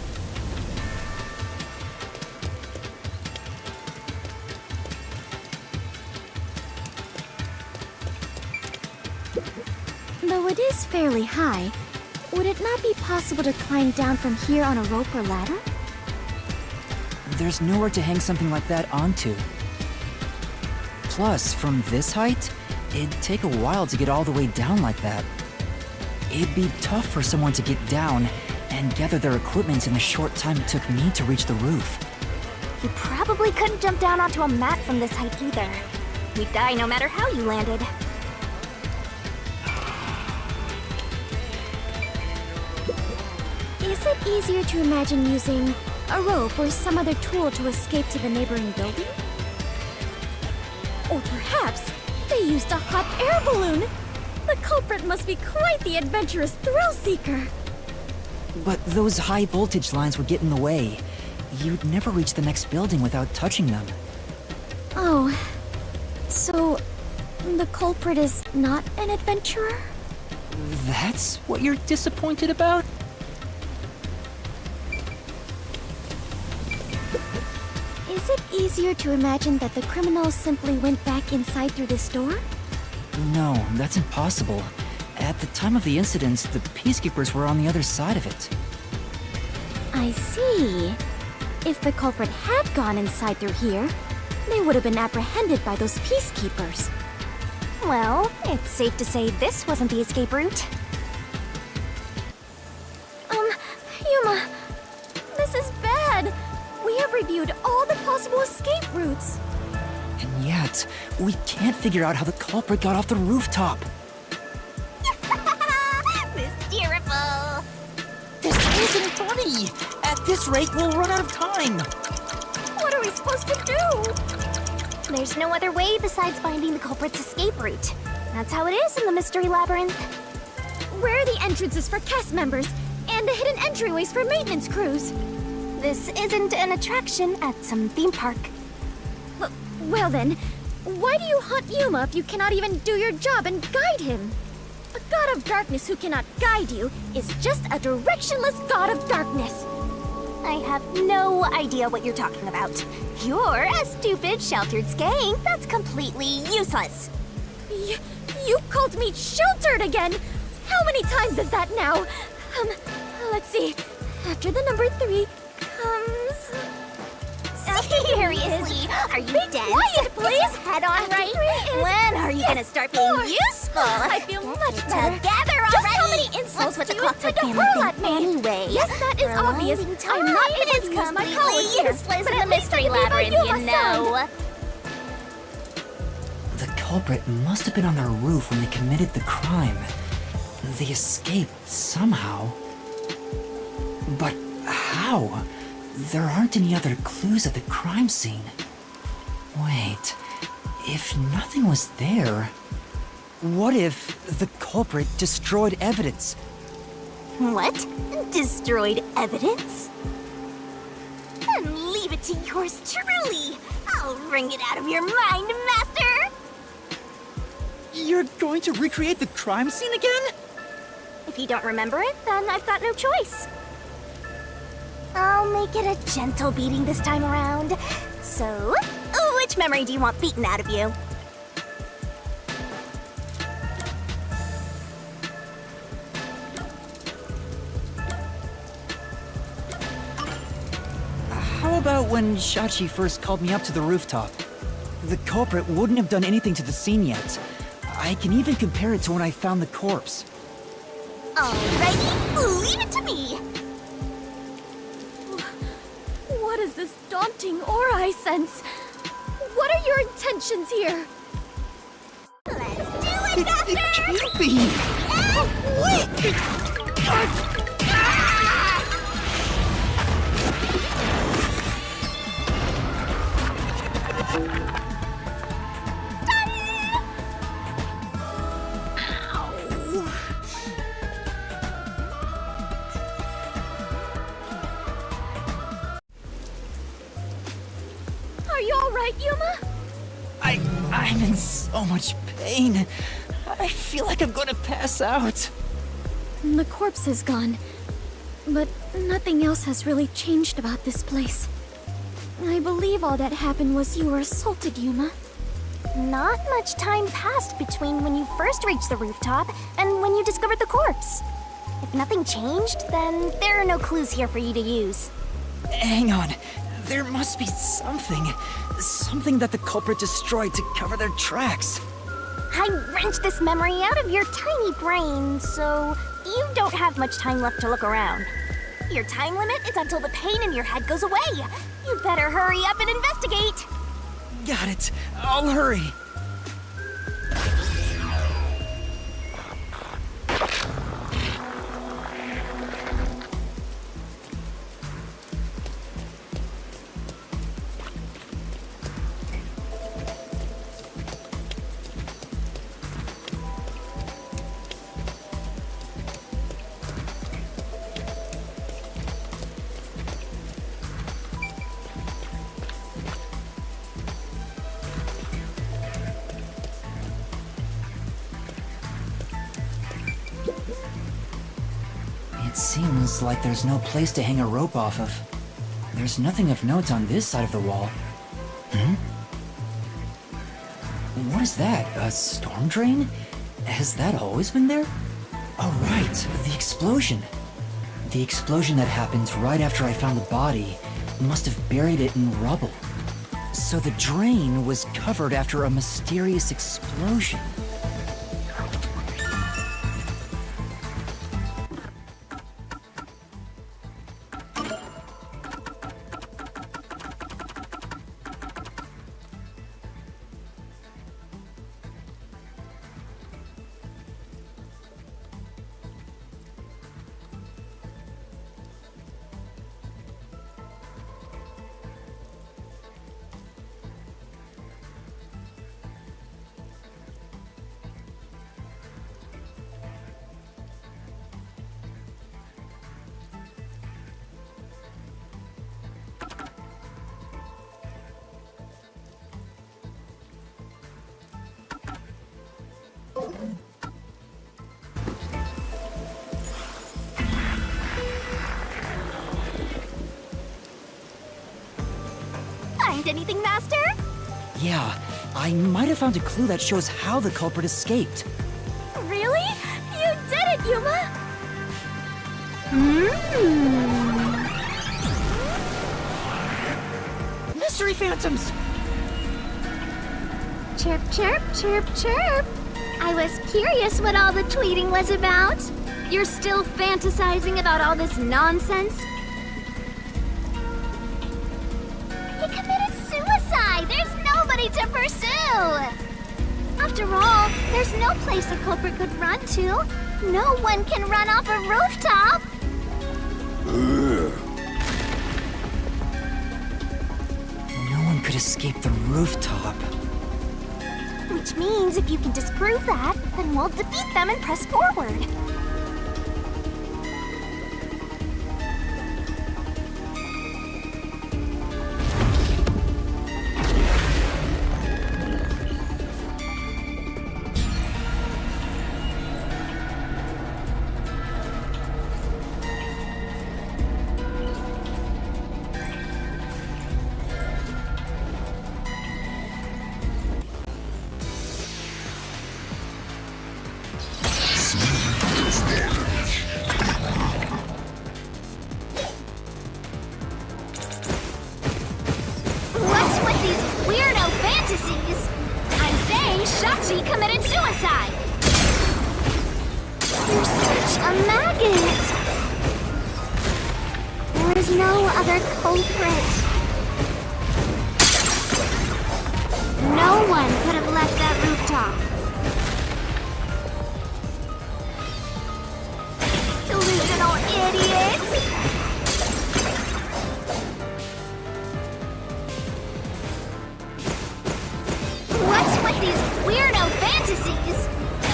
Though it is fairly high, would it not be possible to climb down from here on a rope or ladder? There's nowhere to hang something like that onto. Plus, from this height, it'd take a while to get all the way down like that. It'd be tough for someone to get down and gather their equipment in the short time it took me to reach the roof. You probably couldn't jump down onto a mat from this height either. You'd die no matter how you landed. Is it easier to imagine using a rope or some other tool to escape to the neighboring building? Or perhaps they used a hot air balloon? The culprit must be quite the adventurous thrill seeker. But those high voltage lines would get in the way. You'd never reach the next building without touching them. Oh, so the culprit is not an adventurer? That's what you're disappointed about? Is it easier to imagine that the criminals simply went back inside through this door? No, that's impossible. At the time of the incident, the peacekeepers were on the other side of it. I see. If the culprit had gone inside through here, they would have been apprehended by those peacekeepers. Well, it's safe to say this wasn't the escape route. Yuma, this is bad. We have reviewed all the possible escape routes. And yet, we can't figure out how the culprit got off the rooftop. Mysteriful! This isn't funny! At this rate, we'll run out of time! What are we supposed to do? There's no other way besides finding the culprit's escape route. That's how it is in the Mystery Labyrinth. Where are the entrances for cast members and the hidden entryways for maintenance crews? This isn't an attraction at some theme park. Well then, why do you hunt Yuma if you cannot even do your job and guide him? A god of darkness who cannot guide you is just a directionless god of darkness. I have no idea what you're talking about. You're a stupid, sheltered skank that's completely useless. You called me sheltered again! How many times is that now? Let's see. After the number 3 comes... Seriously, are you Be dead? quiet, please! Head on right? 3 is... When are you Yes, gonna start being 4. useful? I feel much better. Together already. Just how many insults What's with do the you intend clockwork to family hurl thing at me? anyway? Yes, that is obvious. I'm not able to use my powers here, useless but in at the least I Mystery can be by Labyrinth, you Yuma's know. side. The culprit must have been on their roof when they committed the crime. They escaped somehow. But how? There aren't any other clues at the crime scene. Wait, if nothing was there, what if the culprit destroyed evidence? What? Destroyed evidence? Then leave it to yours truly. I'll wring it out of your mind, Master. You're going to recreate the crime scene again? If you don't remember it, then I've got no choice. I'll make it a gentle beating this time around. So, which memory do you want beaten out of you? How about when Shachi first called me up to the rooftop? The culprit wouldn't have done anything to the scene yet. I can even compare it to when I found the corpse. Alrighty, leave it to me. What is this daunting aura I sense? What are your intentions here? Let's do it, Master! Can't be! I'm in so much pain. I feel like I'm gonna pass out. The corpse is gone, but nothing else has really changed about this place. I believe all that happened was you were assaulted, Yuma. Not much time passed between when you first reached the rooftop and when you discovered the corpse. If nothing changed, then there are no clues here for you to use. Hang on. There must be something. Something that the culprit destroyed to cover their tracks. I wrenched this memory out of your tiny brain, so you don't have much time left to look around. Your time limit is until the pain in your head goes away. You better hurry up and investigate. Got it. I'll hurry. It seems like there's no place to hang a rope off of. There's nothing of note on this side of the wall. What is that? A storm drain? Has that always been there? Oh, right. The explosion. The explosion that happened right after I found the body must have buried it in rubble. So the drain was covered after a mysterious explosion. Find anything, Master? Yeah, I might have found a clue that shows how the culprit escaped. Really? You did it, Yuma! Mystery Phantoms! Chirp, chirp, chirp, chirp. I was curious what all the tweeting was about. You're still fantasizing about all this nonsense? He committed suicide! There's nobody to pursue! After all, there's no place a culprit could run to. No one can run off a rooftop! No one could escape the rooftop. Which means if you can disprove that, then we'll defeat them and press forward. What's with these weirdo fantasies? I'm saying Shakti committed suicide! You're such a maggot! There is no other culprit. No one could have left that rooftop. Delusional idiot! What's with these weirdo fantasies?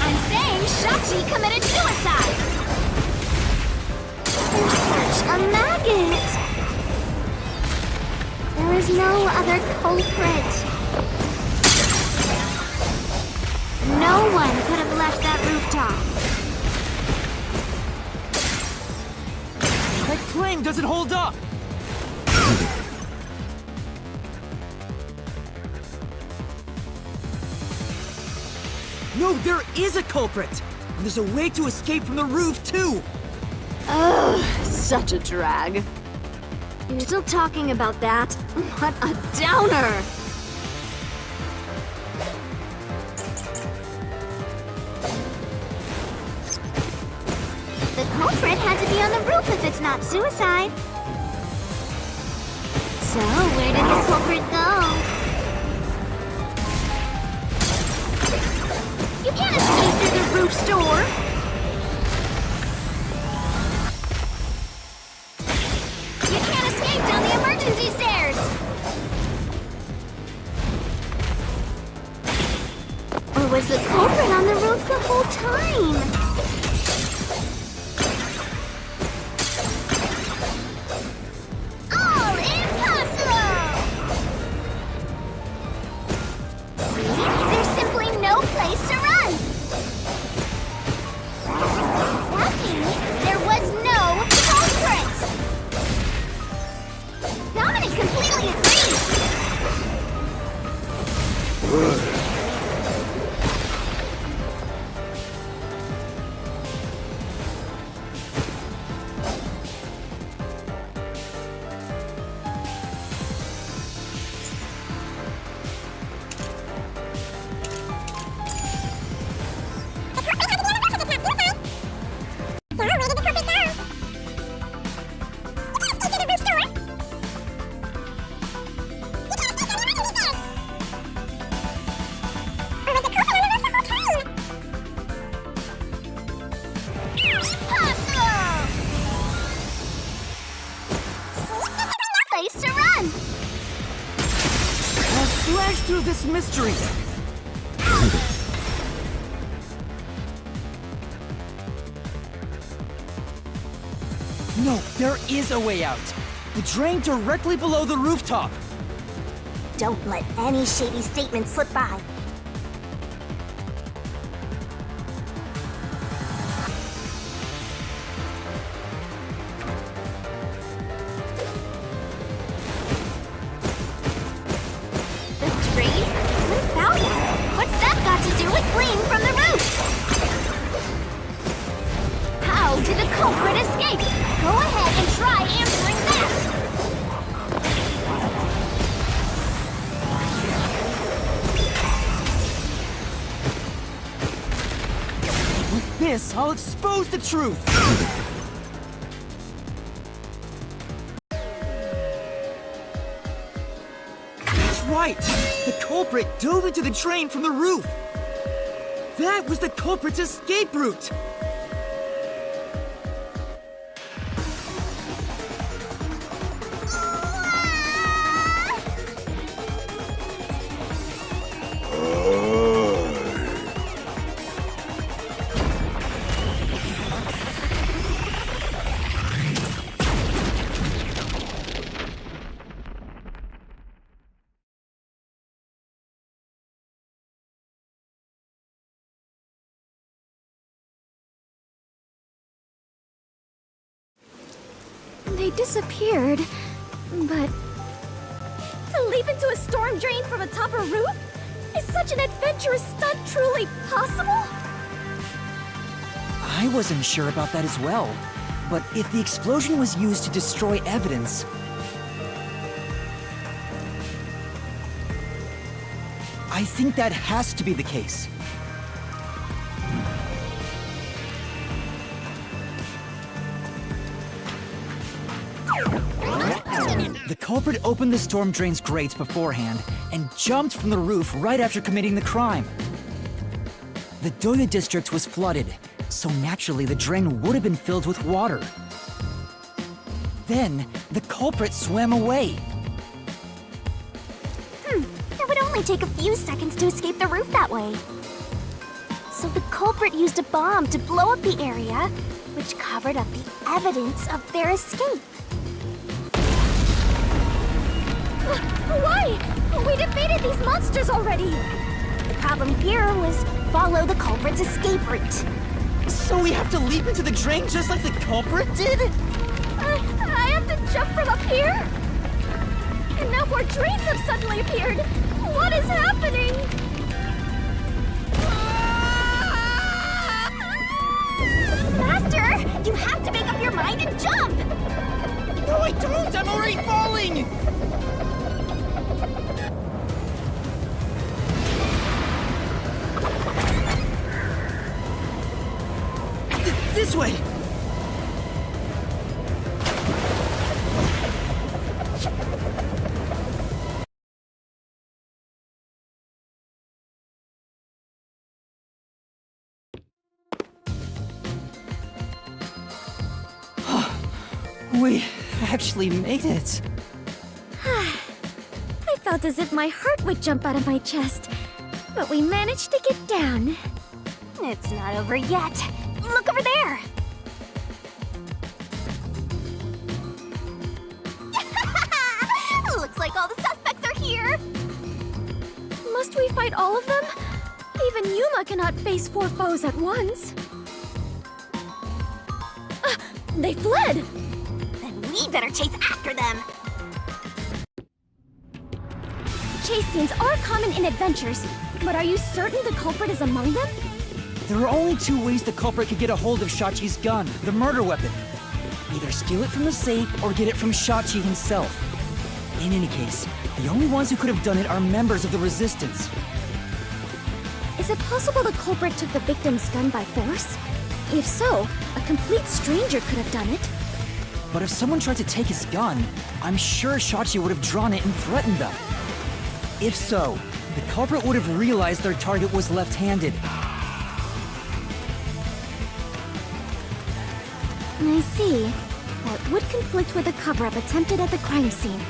I'm saying Shakti committed suicide! You're such a maggot! There is no other culprit. No one could have left that rooftop. That claim doesn't hold up! No, there is a culprit! And there's a way to escape from the roof, too! Ugh, such a drag. You're still talking about that? What a downer! The culprit had to be on the roof if it's not suicide. So, where did the culprit go? You can't escape through the roof's door! You can't escape down the emergency stairs! Or was the culprit on the roof the whole time? All impossible! See? There's simply no place to run! That means there was no culprit! Dominic completely agrees! Place to run! I'll slash through this mystery! No, there is a way out! The drain directly below the rooftop! Don't let any shady statement slip by. The drain? Without it? What's that got to do with fleeing from the roof? How did the culprit escape? Go ahead and try answering that! With this, I'll expose the truth! That's right! The culprit dove into the drain from the roof! That was the culprit's escape route! They disappeared, but to leap into a storm drain from atop a roof? Is such an adventurous stunt truly possible? I wasn't sure about that as well. But if the explosion was used to destroy evidence... I think that has to be the case. The culprit opened the storm drain's grates beforehand and jumped from the roof right after committing the crime. The Doya district was flooded, so naturally the drain would have been filled with water. Then, the culprit swam away. It would only take a few seconds to escape the roof that way. So the culprit used a bomb to blow up the area, which covered up the evidence of their escape. Why? We defeated these monsters already! The problem here was follow the culprit's escape route. So we have to leap into the drain just like the culprit did? I have to jump from up here? And now more drains have suddenly appeared. What is happening? Master, you have to make up your mind and jump! No, I don't! I'm already falling! This way! We actually made it. I felt as if my heart would jump out of my chest. But we managed to get down. It's not over yet. Look over there! Looks like all the suspects are here! Must we fight all of them? Even Yuma cannot face 4 foes at once. They fled! Then we better chase after them! Chase scenes are common in adventures, but are you certain the culprit is among them? There are only 2 ways the culprit could get a hold of Shachi's gun, the murder weapon. Either steal it from the safe or get it from Shachi himself. In any case, the only ones who could have done it are members of the Resistance. Is it possible the culprit took the victim's gun by force? If so, a complete stranger could have done it. But if someone tried to take his gun, I'm sure Shachi would have drawn it and threatened them. If so, the culprit would have realized their target was left-handed. I see. That would conflict with the cover-up attempted at the crime scene.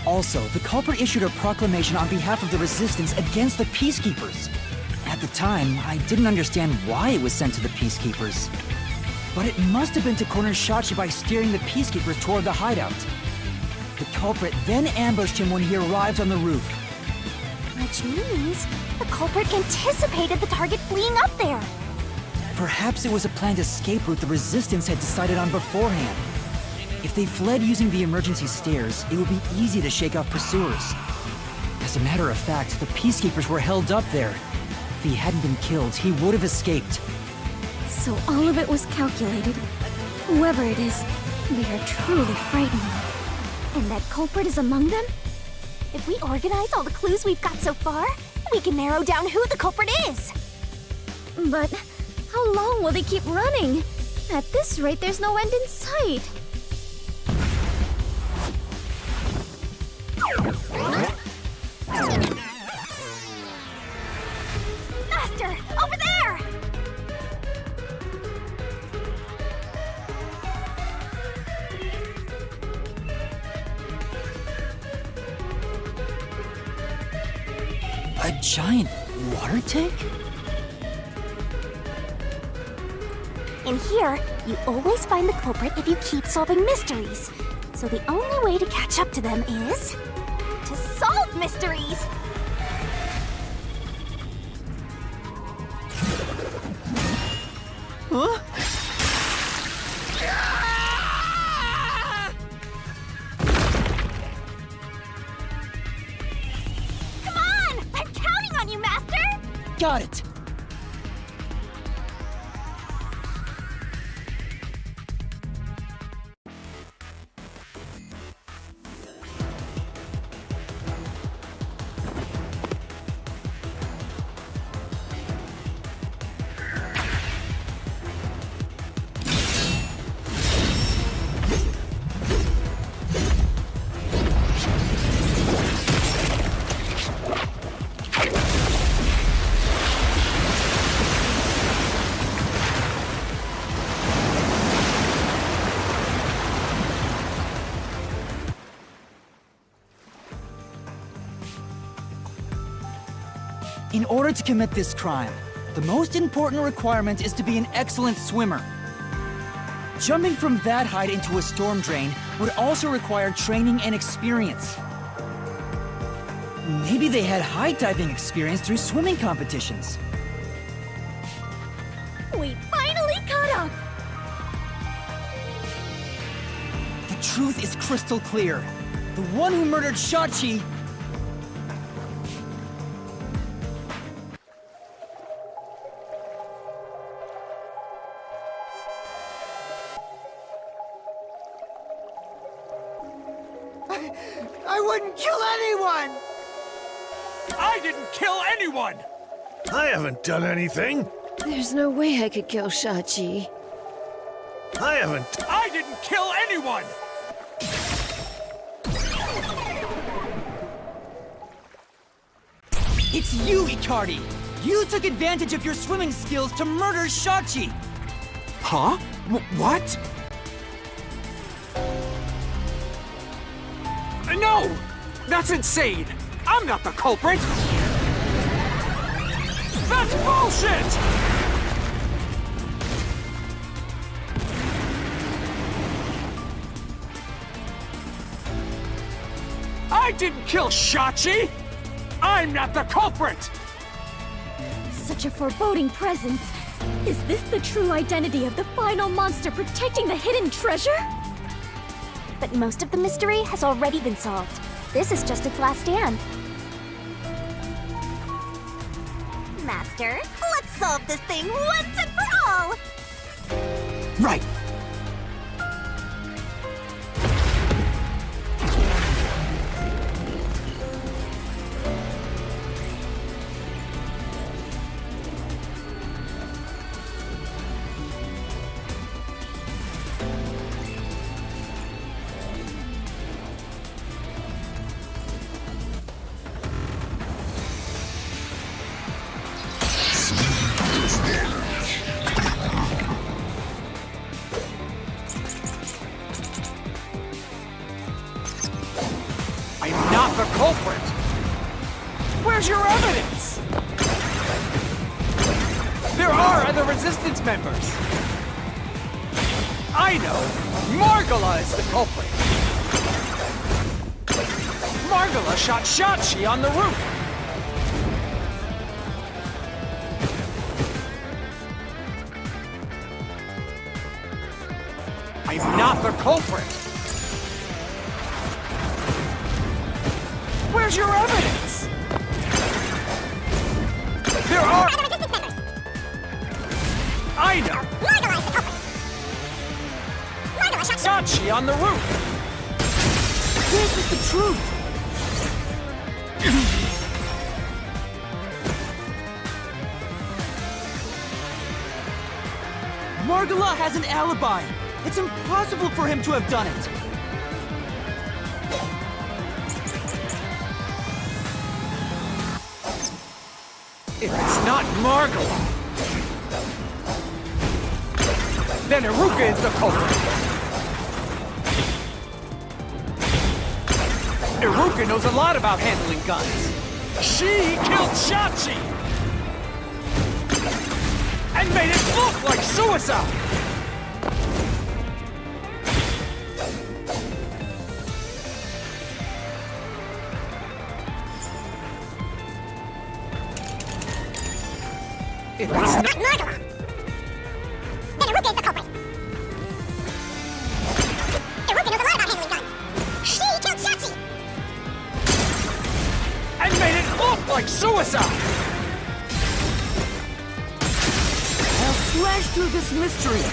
Also, the culprit issued a proclamation on behalf of the Resistance against the Peacekeepers. At the time, I didn't understand why it was sent to the Peacekeepers. But it must have been to corner Shachi by steering the Peacekeepers toward the hideout. The culprit then ambushed him when he arrived on the roof. Which means the culprit anticipated the target fleeing up there. Perhaps it was a planned escape route the Resistance had decided on beforehand. If they fled using the emergency stairs, it would be easy to shake off pursuers. As a matter of fact, the Peacekeepers were held up there. If he hadn't been killed, he would have escaped. So all of it was calculated. Whoever it is, they are truly frightening. And that culprit is among them? If we organize all the clues we've got so far, we can narrow down who the culprit is. But how long will they keep running? At this rate, there's no end in sight. Master, over there! A giant water tank? In here, you always find the culprit if you keep solving mysteries. So the only way to catch up to them is to solve mysteries. Huh? Come on! I'm counting on you, Master! Got it! In order to commit this crime, the most important requirement is to be an excellent swimmer. Jumping from that height into a storm drain would also require training and experience. Maybe they had high diving experience through swimming competitions. We finally caught up! The truth is crystal clear. The one who murdered Shachi... I wouldn't kill anyone! I didn't kill anyone! I haven't done anything. There's no way I could kill Shachi. I haven't. I didn't kill anyone! It's you, Icardi! You took advantage of your swimming skills to murder Shachi! Huh? What? No! That's insane! I'm not the culprit! That's bullshit! I didn't kill Shachi! I'm not the culprit! Such a foreboding presence. Is this the true identity of the final monster protecting the hidden treasure? But most of the mystery has already been solved. This is just its last stand. Master, let's solve this thing once and for all! Right! I'm not the culprit! Where's your evidence? There are other Resistance members! I know! Margala is the culprit! Margala shot Shachi on the roof! I'm not the culprit! Where's your evidence? There are... I know! Shachi on the roof! This is the truth! Margala has an alibi! It's impossible for him to have done it! If it's not Margala, then Iruka is the culprit. Iruka knows a lot about handling guns. She killed Shachi! And made it look like suicide! If it's not Margala! Then Iruka is the culprit. Iruka knows a lot about handling guns. She killed Shachi! and made it look like suicide! I'll slash through this mystery!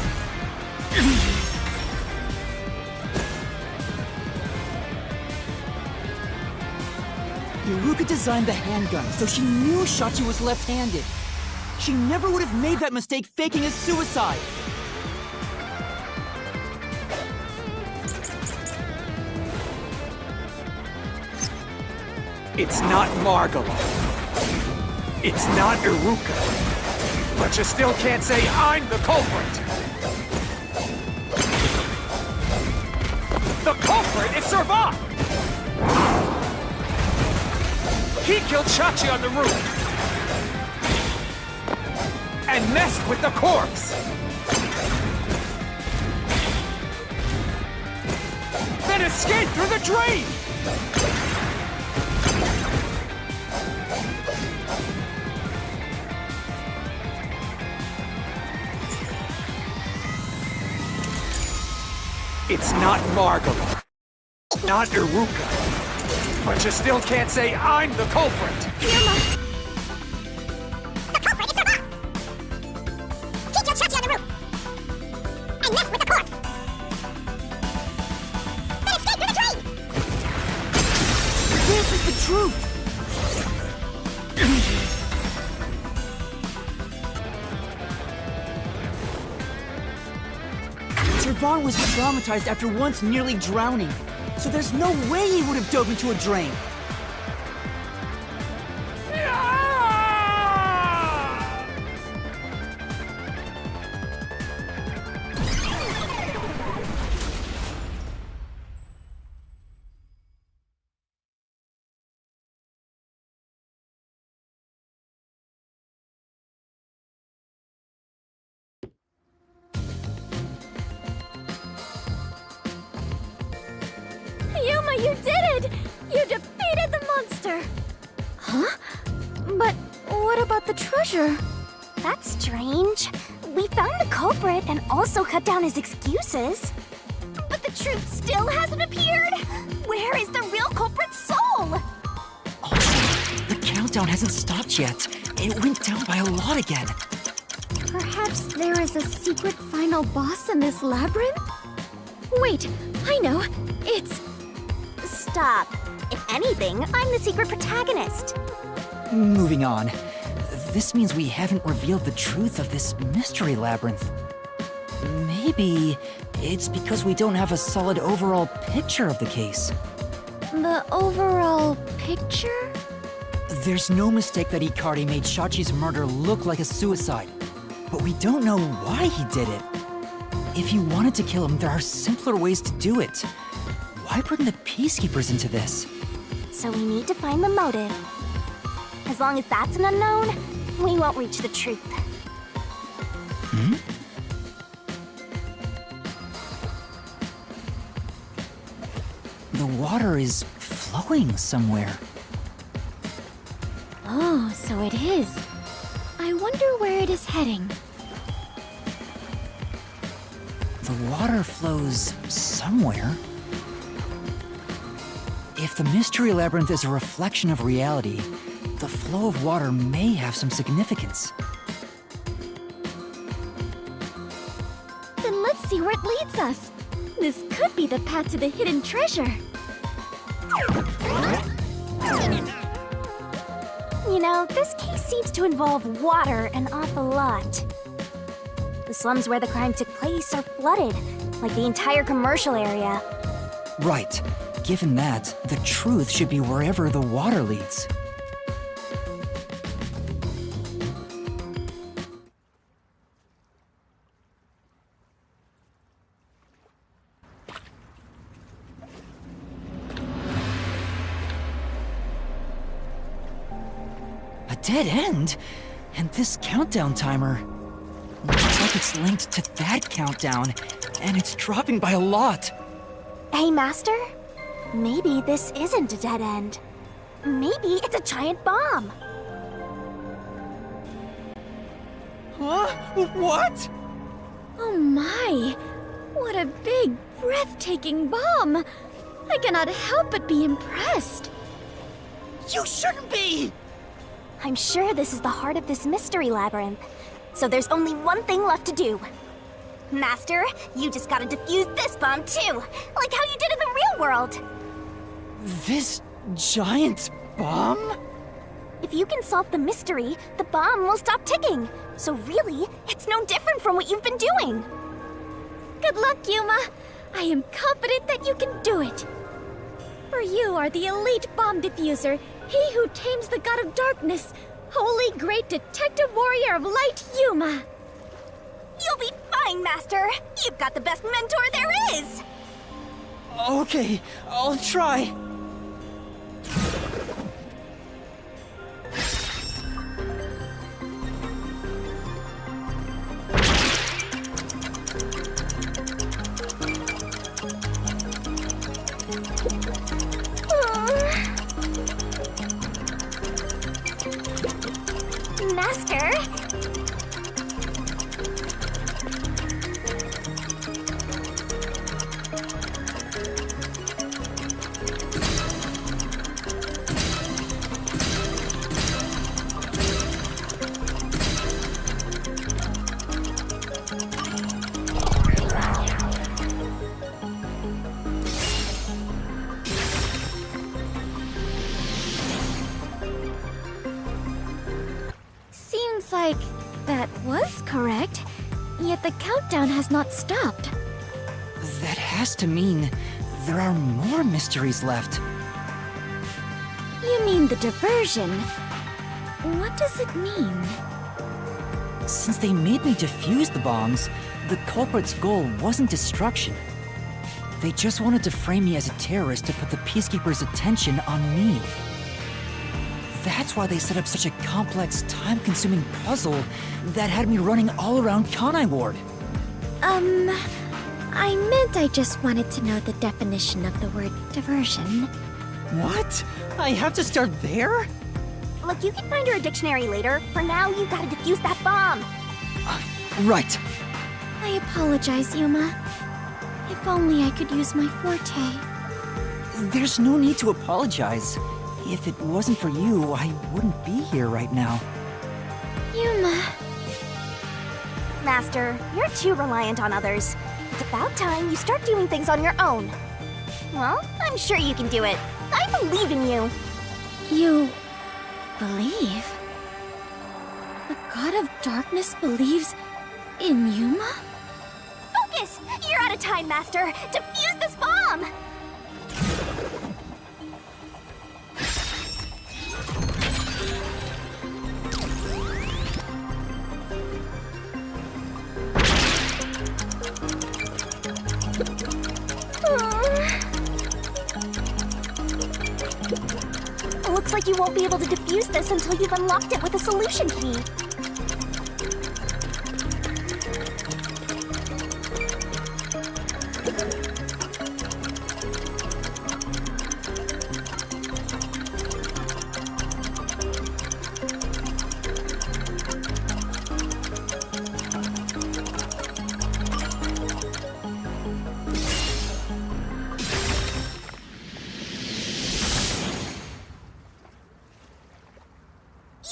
Iruka designed the handgun, so she knew Shachi was left-handed. She never would have made that mistake faking his suicide. It's not Margala. It's not Iruka. But you still can't say I'm the culprit. The culprit is Servat! He killed Shachi on the roof. And messed with the corpse. then escape through the drain! It's not Margala. Not Iruka. But you still can't say I'm the culprit! Yuma! The culprit is the He killed Shachi on the roof! And messed with the corpse! Then escaped through the drain! This is the truth! Servan was traumatized after once nearly drowning, so there's no way he would have dove into a drain. Yuma, you did it! You defeated the monster! Huh? But what about the treasure? That's strange. We found the culprit and also cut down his excuses. But the truth still hasn't appeared? Where is the real culprit's soul? Also, the countdown hasn't stopped yet. It went down by a lot again. Perhaps there is a secret final boss in this labyrinth? Wait, I know. It's... Stop. If anything, I'm the secret protagonist. Moving on. This means we haven't revealed the truth of this mystery labyrinth. Maybe it's because we don't have a solid overall picture of the case. the overall picture? There's no mistake that Ikari made Shachi's murder look like a suicide. But we don't know why he did it. If you wanted to kill him, there are simpler ways to do it. Why bring the Peacekeepers into this? So we need to find the motive. As long as that's an unknown, we won't reach the truth. Hmm? The water is flowing somewhere. Oh, so it is. I wonder where it is heading. The water flows somewhere. If the Mystery Labyrinth is a reflection of reality, the flow of water may have some significance. Then let's see where it leads us. This could be the path to the hidden treasure. You know, this case seems to involve water an awful lot. The slums where the crime took place are flooded, like the entire commercial area. Right. Given that, the truth should be wherever the water leads. A dead end? And this countdown timer... looks like it's linked to that countdown, and it's dropping by a lot. Hey, Master? Maybe this isn't a dead end. Maybe it's a giant bomb. Huh? What? Oh my! What a big, breathtaking bomb! I cannot help but be impressed. You shouldn't be! I'm sure this is the heart of this mystery labyrinth. So there's only one thing left to do. Master, you just gotta defuse this bomb too, like how you did in the real world. This giant bomb? If you can solve the mystery, the bomb will stop ticking. So really, it's no different from what you've been doing. Good luck, Yuma! I am confident that you can do it. For you are the elite bomb diffuser, he who tames the god of darkness, holy great detective warrior of light, Yuma. You'll be fine, Master. You've got the best mentor there is. Okay, I'll try. Master? Seems like that was correct, yet the countdown has not stopped. That has to mean there are more mysteries left. You mean the diversion? What does it mean? Since they made me defuse the bombs, the culprit's goal wasn't destruction. They just wanted to frame me as a terrorist to put the Peacekeepers' attention on me. That's why they set up such a complex, time-consuming puzzle that had me running all around Kanai Ward. I meant I just wanted to know the definition of the word diversion. What? I have to start there? Look, you can find her a dictionary later. For now, you gotta defuse that bomb. Right. I apologize, Yuma. If only I could use my forte. There's no need to apologize. If it wasn't for you, I wouldn't be here right now. Yuma. Master, you're too reliant on others. It's about time you start doing things on your own. Well, I'm sure you can do it. I believe in you. You believe? The God of Darkness believes in Yuma? Focus! You're out of time, Master. Defuse this bomb! Looks like you won't be able to defuse this until you've unlocked it with a solution key.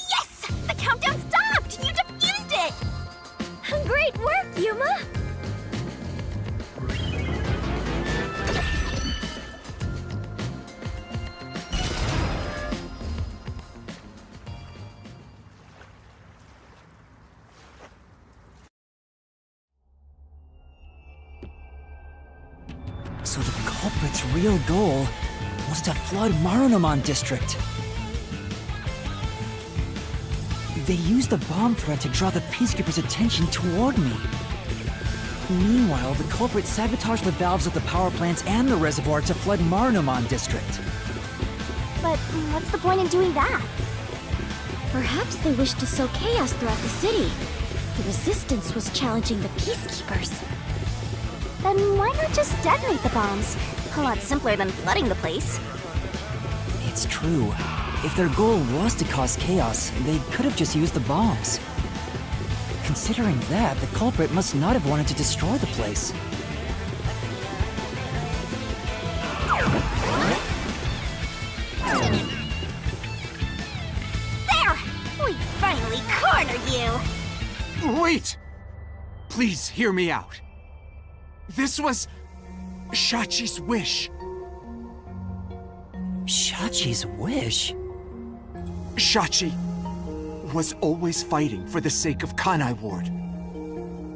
Yes! The countdown stopped! You defused it! Great work, Yuma! So the culprit's real goal was to flood Marunomon District. They used the bomb threat to draw the Peacekeepers' attention toward me. Meanwhile, the culprit sabotaged the valves of the power plants and the reservoir to flood Marunomon District. But what's the point in doing that? Perhaps they wished to sow chaos throughout the city. The Resistance was challenging the Peacekeepers. Then why not just detonate the bombs? A lot simpler than flooding the place. It's true. If their goal was to cause chaos, they could have just used the bombs. Considering that, the culprit must not have wanted to destroy the place. There! We finally cornered you! Wait! Please hear me out. This was Shachi's wish. Shachi's wish? Shachi was always fighting for the sake of Kanai Ward.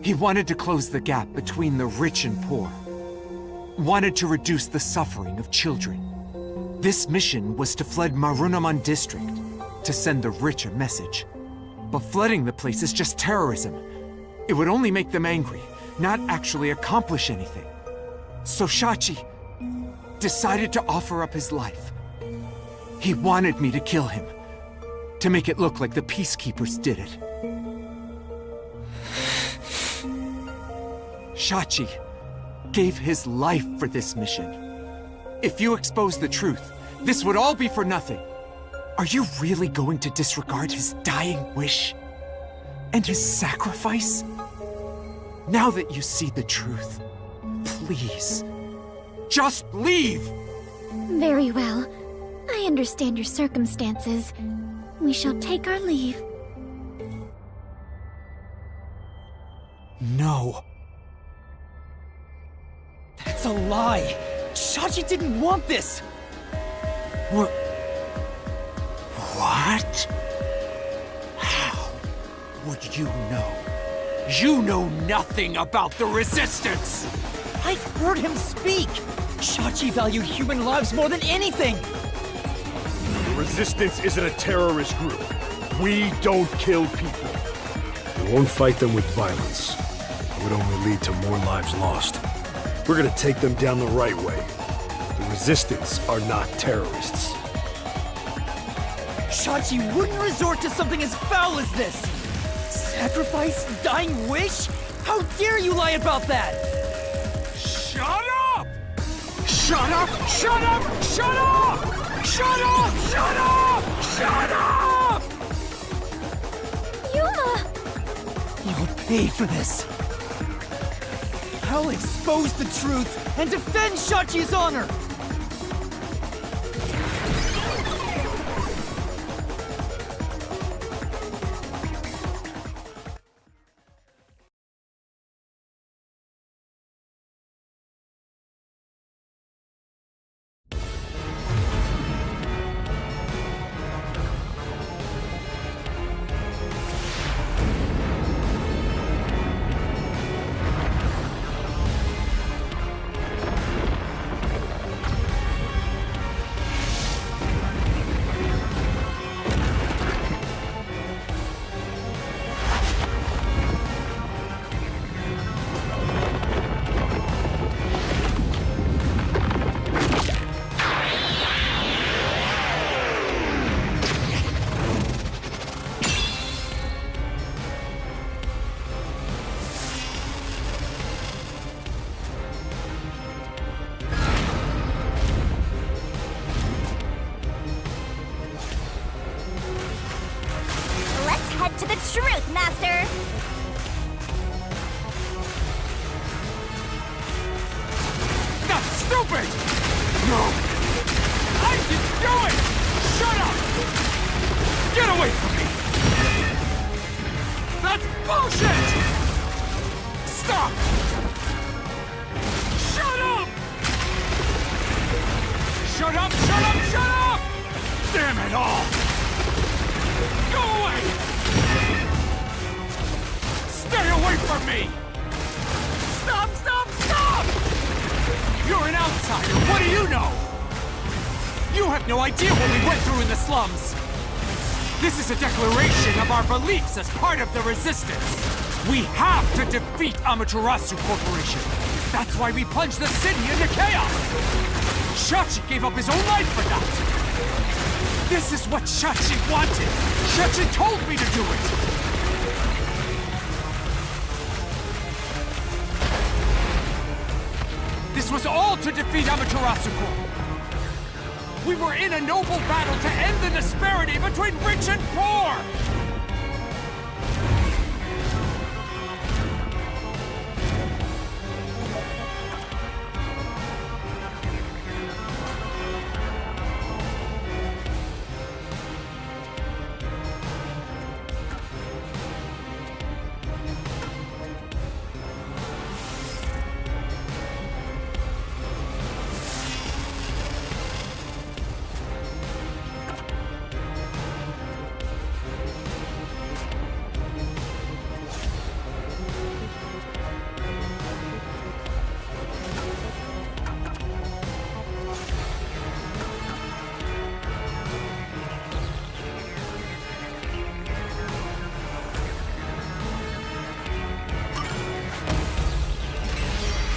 He wanted to close the gap between the rich and poor. Wanted to reduce the suffering of children. This mission was to flood Marunomon District to send the rich a message. But flooding the place is just terrorism. It would only make them angry, not actually accomplish anything. So Shachi decided to offer up his life. He wanted me to kill him, to make it look like the Peacekeepers did it. Shachi gave his life for this mission. If you expose the truth, this would all be for nothing. Are you really going to disregard his dying wish? And his sacrifice? Now that you see the truth, please, just leave! Very well. I understand your circumstances. We shall take our leave. No. That's a lie! Shachi didn't want this! What? How would you know? You know nothing about the Resistance! I've heard him speak! Shachi valued human lives more than anything! The Resistance isn't a terrorist group. We don't kill people. We won't fight them with violence. It would only lead to more lives lost. We're gonna take them down the right way. The Resistance are not terrorists. Shachi wouldn't resort to something as foul as this! Sacrifice? Dying wish? How dare you lie about that? Shut up! Shut up! Shut up! Shut up! Shut up! Shut up! Shut up! Yuma! You'll pay for this. I'll expose the truth and defend Shachi's honor! Let's head to the truth, Master! That's stupid! No! I didn't do it! Shut up! Get away from me! That's bullshit! Stop! Shut up! Shut up! Shut up! Shut up! Damn it all! Go away! Stay away from me! Stop! Stop! Stop! You're an outsider! What do you know? You have no idea what we went through in the slums! This is a declaration of our beliefs as part of the Resistance! We have to defeat Amaterasu Corporation! That's why we plunged the city into chaos! Shachi gave up his own life for that! This is what Shachi wanted! Shachi told me to do it! This was all to defeat Amaterasu Corp. We were in a noble battle to end the disparity between rich and poor!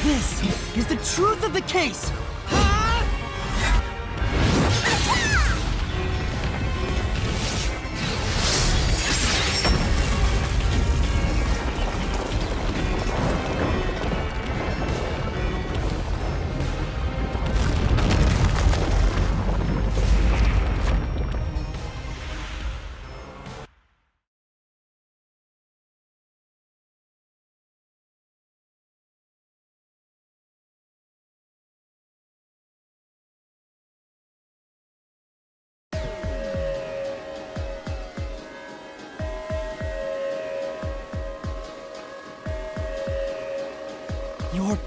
This is the truth of the case!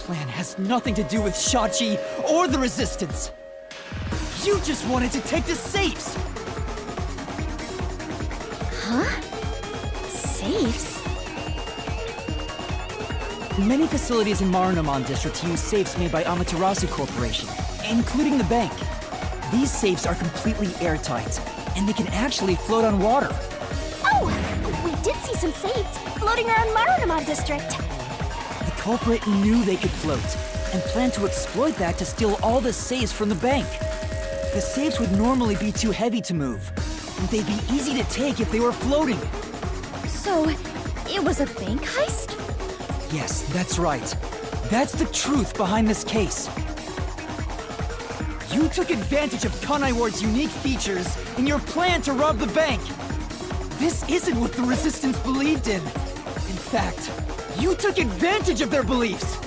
plan has nothing to do with Shachi or the Resistance. You just wanted to take the safes! Safes? Many facilities in Marunomon District use safes made by Amaterasu Corporation, including the bank. These safes are completely airtight, and they can actually float on water. Oh! We did see some safes floating around Marunomon District. The culprit knew they could float, and planned to exploit that to steal all the safes from the bank. The safes would normally be too heavy to move, and they'd be easy to take if they were floating. So, it was a bank heist? Yes, that's right. That's the truth behind this case. You took advantage of Kanai Ward's unique features in your plan to rob the bank. This isn't what the Resistance believed in. In fact, you took advantage of their beliefs.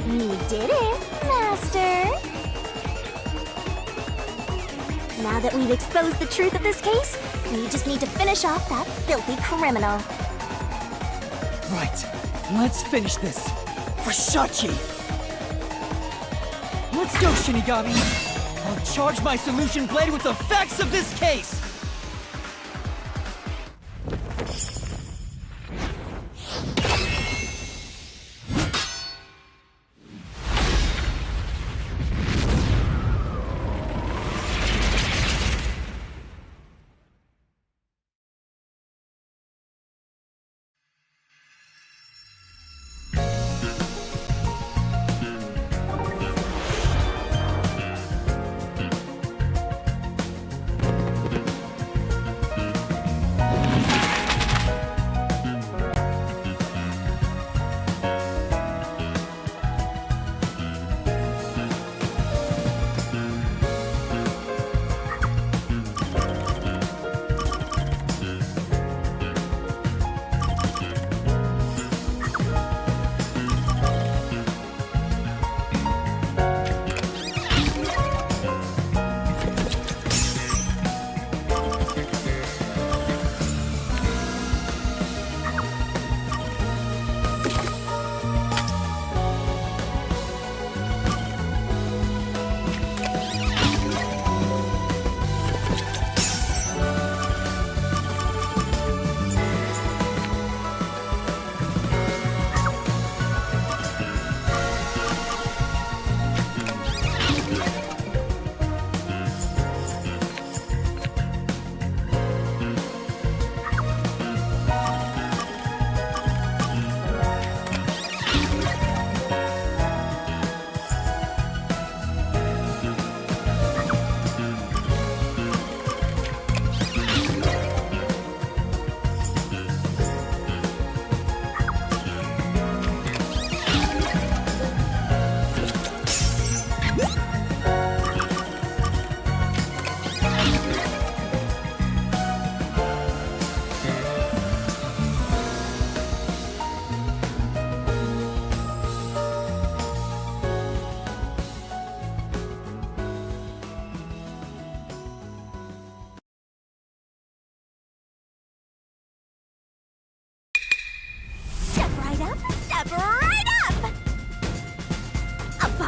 You did it, Master. Now that we've exposed the truth of this case, we just need to finish off that filthy criminal. Right. Let's finish this. For Shachi! Let's go, Shinigami! I'll charge my solution blade with the facts of this case!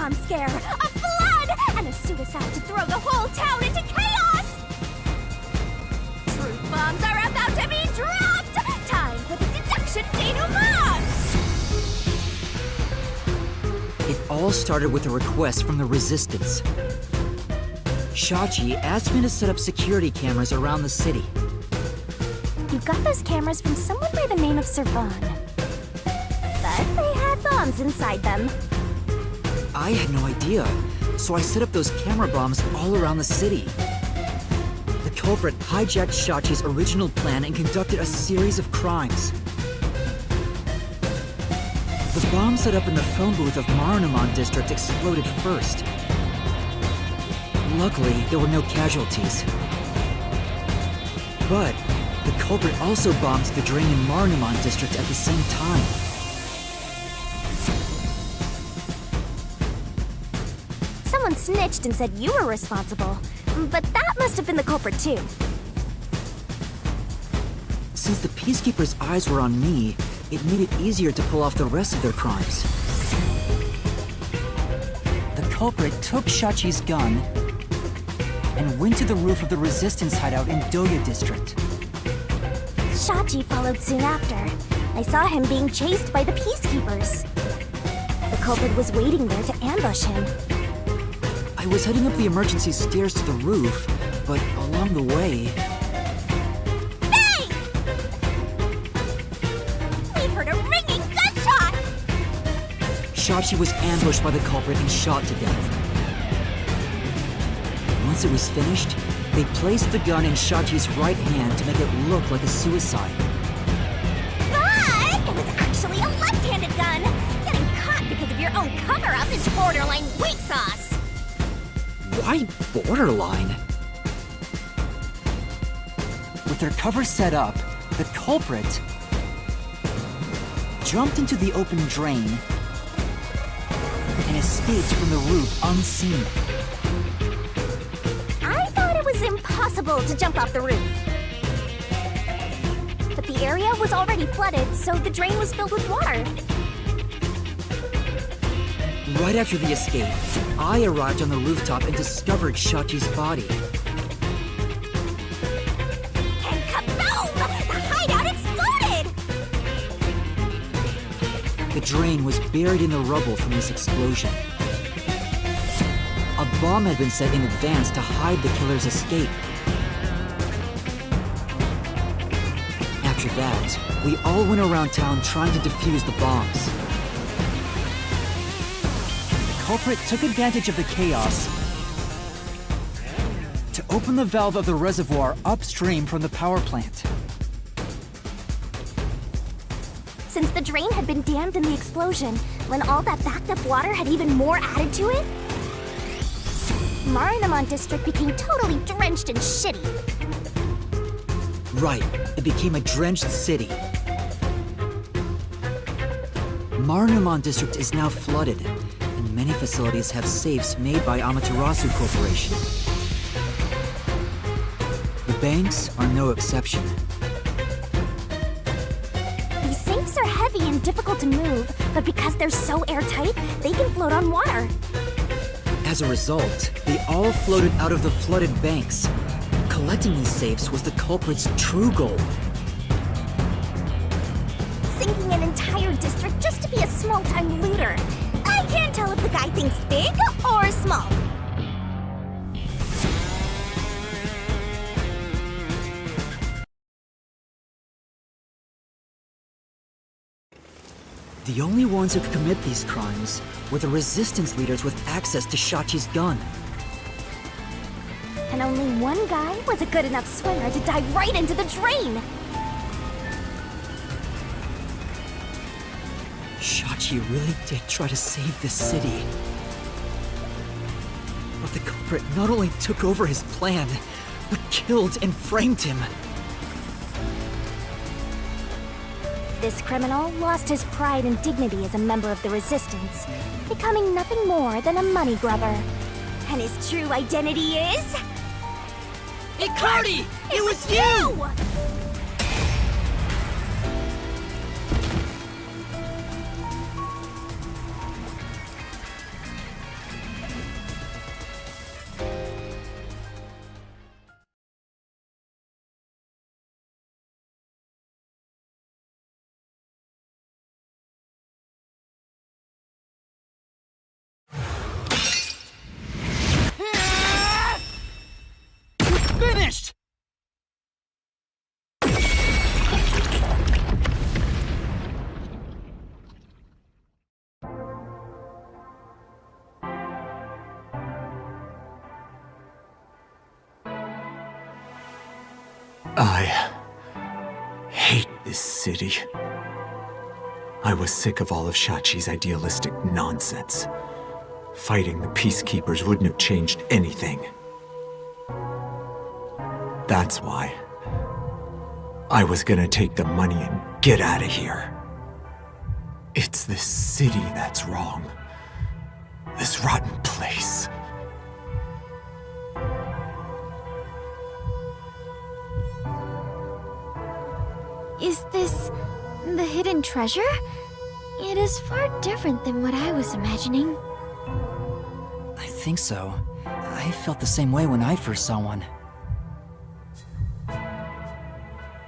bomb scare, a flood, and a suicide to throw the whole town into chaos! Truth bombs are about to be dropped! Time for the deduction denouement! It all started with a request from the Resistance. Shachi asked me to set up security cameras around the city. You got those cameras from someone by the name of Servan. But they had bombs inside them. I had no idea, so I set up those camera bombs all around the city. The culprit hijacked Shachi's original plan and conducted a series of crimes. The bomb set up in the phone booth of Marunomon District exploded first. Luckily, there were no casualties. But the culprit also bombed the drain in Marunomon District at the same time. Someone snitched and said you were responsible, but that must have been the culprit too. Since the Peacekeepers' eyes were on me, it made it easier to pull off the rest of their crimes. The culprit took Shachi's gun and went to the roof of the Resistance hideout in Doya District. Shachi followed soon after. I saw him being chased by the Peacekeepers. The culprit was waiting there to ambush him. I was heading up the emergency stairs to the roof, but along the way... Hey! We've heard a ringing gunshot! Shachi was ambushed by the culprit and shot to death. Once it was finished, they placed the gun in Shachi's right hand to make it look like a suicide. But it was actually a left-handed gun! Getting caught because of your own cover-up is borderline weak sauce! Why borderline? With their cover set up, the culprit jumped into the open drain and escaped from the roof unseen. I thought it was impossible to jump off the roof. But the area was already flooded, so the drain was filled with water. Right after the escape, I arrived on the rooftop and discovered Shachi's body. And kaboom! The hideout exploded! The drain was buried in the rubble from this explosion. A bomb had been set in advance to hide the killer's escape. After that, we all went around town trying to defuse the bombs. The culprit took advantage of the chaos to open the valve of the reservoir upstream from the power plant. Since the drain had been dammed in the explosion, when all that backed up water had even more added to it, Marinamon District became totally drenched and shitty. Right, it became a drenched city. Marinamon District is now flooded, and many facilities have safes made by Amaterasu Corporation. The banks are no exception. These safes are heavy and difficult to move, but because they're so airtight, they can float on water. As a result, they all floated out of the flooded banks. Collecting these safes was the culprit's true goal. Sinking an entire district just to be a small-time looter. I can't tell if the guy thinks big or small. The only ones who could commit these crimes were the resistance leaders with access to Shachi's gun. And only one guy was a good enough swimmer to dive right into the drain. Shachi really did try to save this city. But the culprit not only took over his plan, but killed and framed him. This criminal lost his pride and dignity as a member of the Resistance, becoming nothing more than a money grubber. And his true identity is... Icardi! It was you! Finished! I hate this city. I was sick of all of Shachi's idealistic nonsense. Fighting the Peacekeepers wouldn't have changed anything. That's why I was gonna take the money and get out of here. It's this city that's wrong. This rotten place. Is this the hidden treasure? It is far different than what I was imagining. I think so. I felt the same way when I first saw one.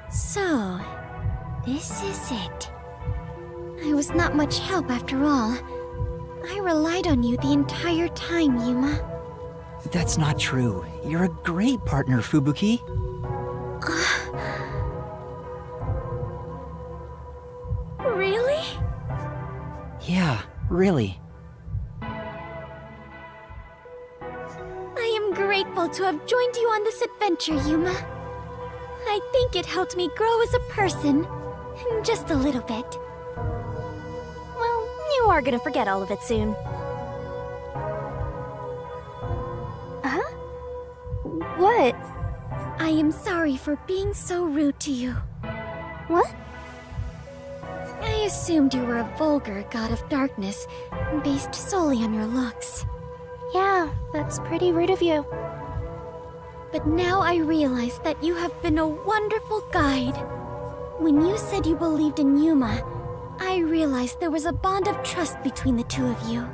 So, this is it. I was not much help after all. I relied on you the entire time, Yuma. That's not true. You're a great partner, Fubuki. Really? Yeah, really. I am grateful to have joined you on this adventure, Yuma. I think it helped me grow as a person. Just a little bit. Well, you are gonna forget all of it soon. Huh? What? I am sorry for being so rude to you. What? I assumed you were a vulgar god of darkness, based solely on your looks. Yeah, that's pretty rude of you. But now I realize that you have been a wonderful guide. When you said you believed in Yuma, I realized there was a bond of trust between the two of you.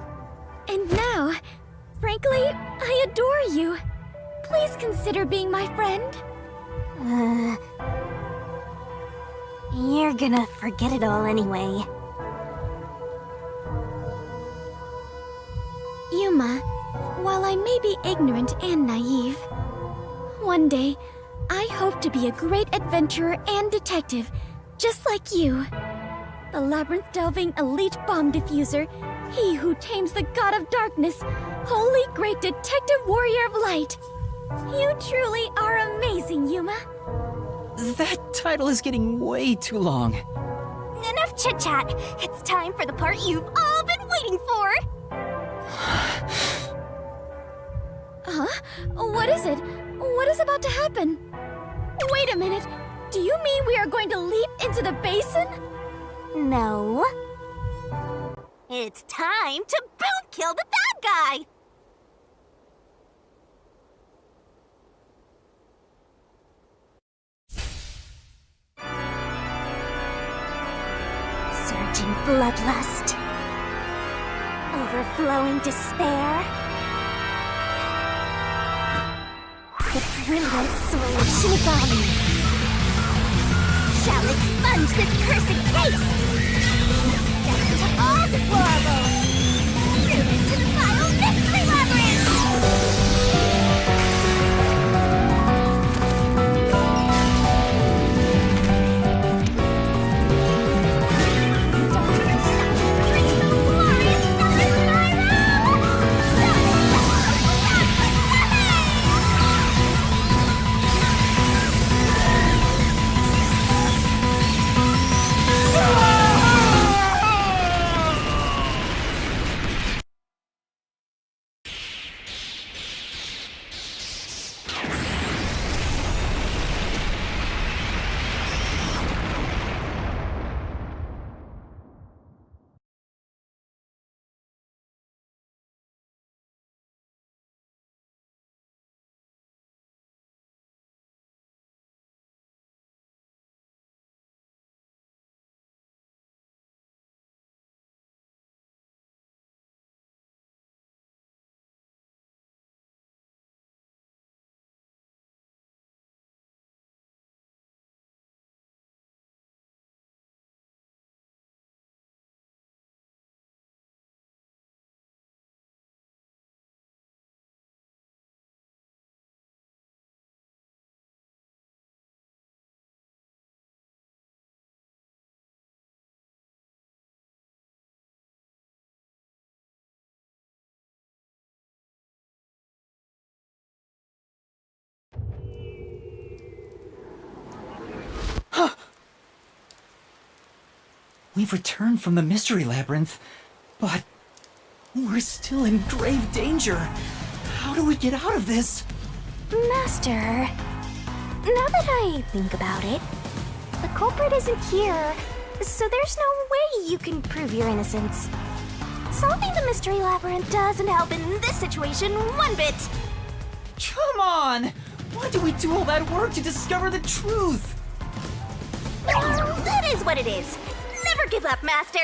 And now, frankly, I adore you. Please consider being my friend. You're gonna forget it all anyway. Yuma, while I may be ignorant and naive, one day, I hope to be a great adventurer and detective, just like you. The labyrinth-delving elite bomb diffuser, he who tames the god of darkness, holy great detective warrior of light. You truly are amazing, Yuma. That title is getting way too long. Enough chit-chat. It's time for the part you've all been waiting for. Huh? What is it? What is about to happen? Wait a minute. Do you mean we are going to leap into the basin? No. It's time to boot kill the bad guy. Surging bloodlust. Overflowing despair. The brilliant soul of Shinigami shall expunge this cursed case! Death to all deplorables! Rooted to the vile mystery labyrinth! We've returned from the Mystery Labyrinth, but we're still in grave danger. How do we get out of this? Master, now that I think about it, the culprit isn't here, so there's no way you can prove your innocence. Solving the Mystery Labyrinth doesn't help in this situation one bit. Come on! Why did we do all that work to discover the truth? is what it is. Never give up, Master.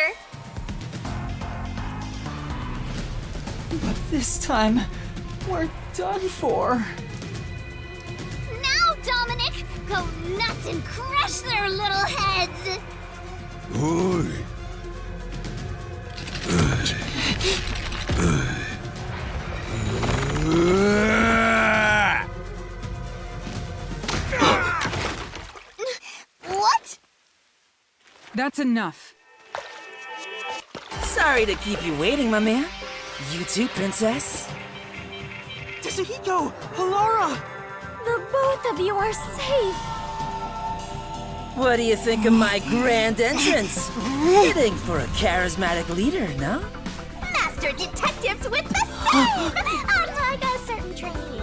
But this time, we're done for. Now, Dominic, go nuts and crush their little heads! What? That's enough. Sorry to keep you waiting, my man. You too, princess? Tsuhiko! Halara! The both of you are safe. What do you think of my grand entrance? Fitting for a charismatic leader, no? Master detectives with the same! Unlike a certain trainee.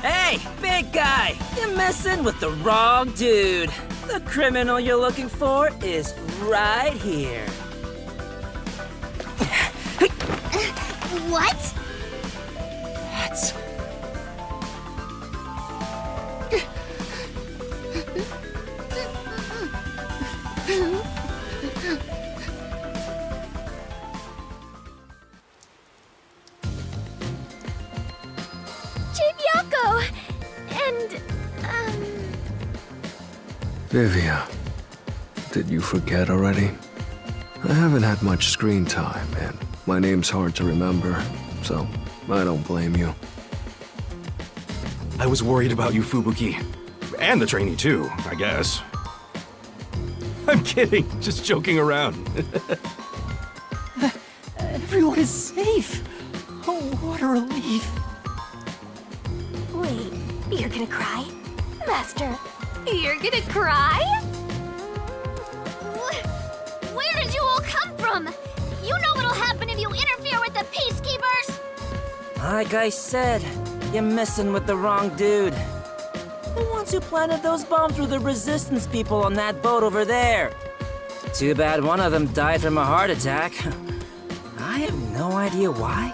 Hey, big guy! You're messing with the wrong dude. The criminal you're looking for is right here. What? That's... Chibiako! And, Vivia, did you forget already? I haven't had much screen time, and my name's hard to remember, so I don't blame you. I was worried about you, Fubuki. And the trainee too, I guess. I'm kidding, just joking around. Everyone is safe. Oh, what a relief. wait, you're gonna cry? Master, you're gonna cry? Where did you all come from? You know what'll happen if you interfere with the peacekeepers! Like I said, you're messing with the wrong dude. The ones who planted those bombs were the resistance people on that boat over there. Too bad one of them died from a heart attack. I have no idea why.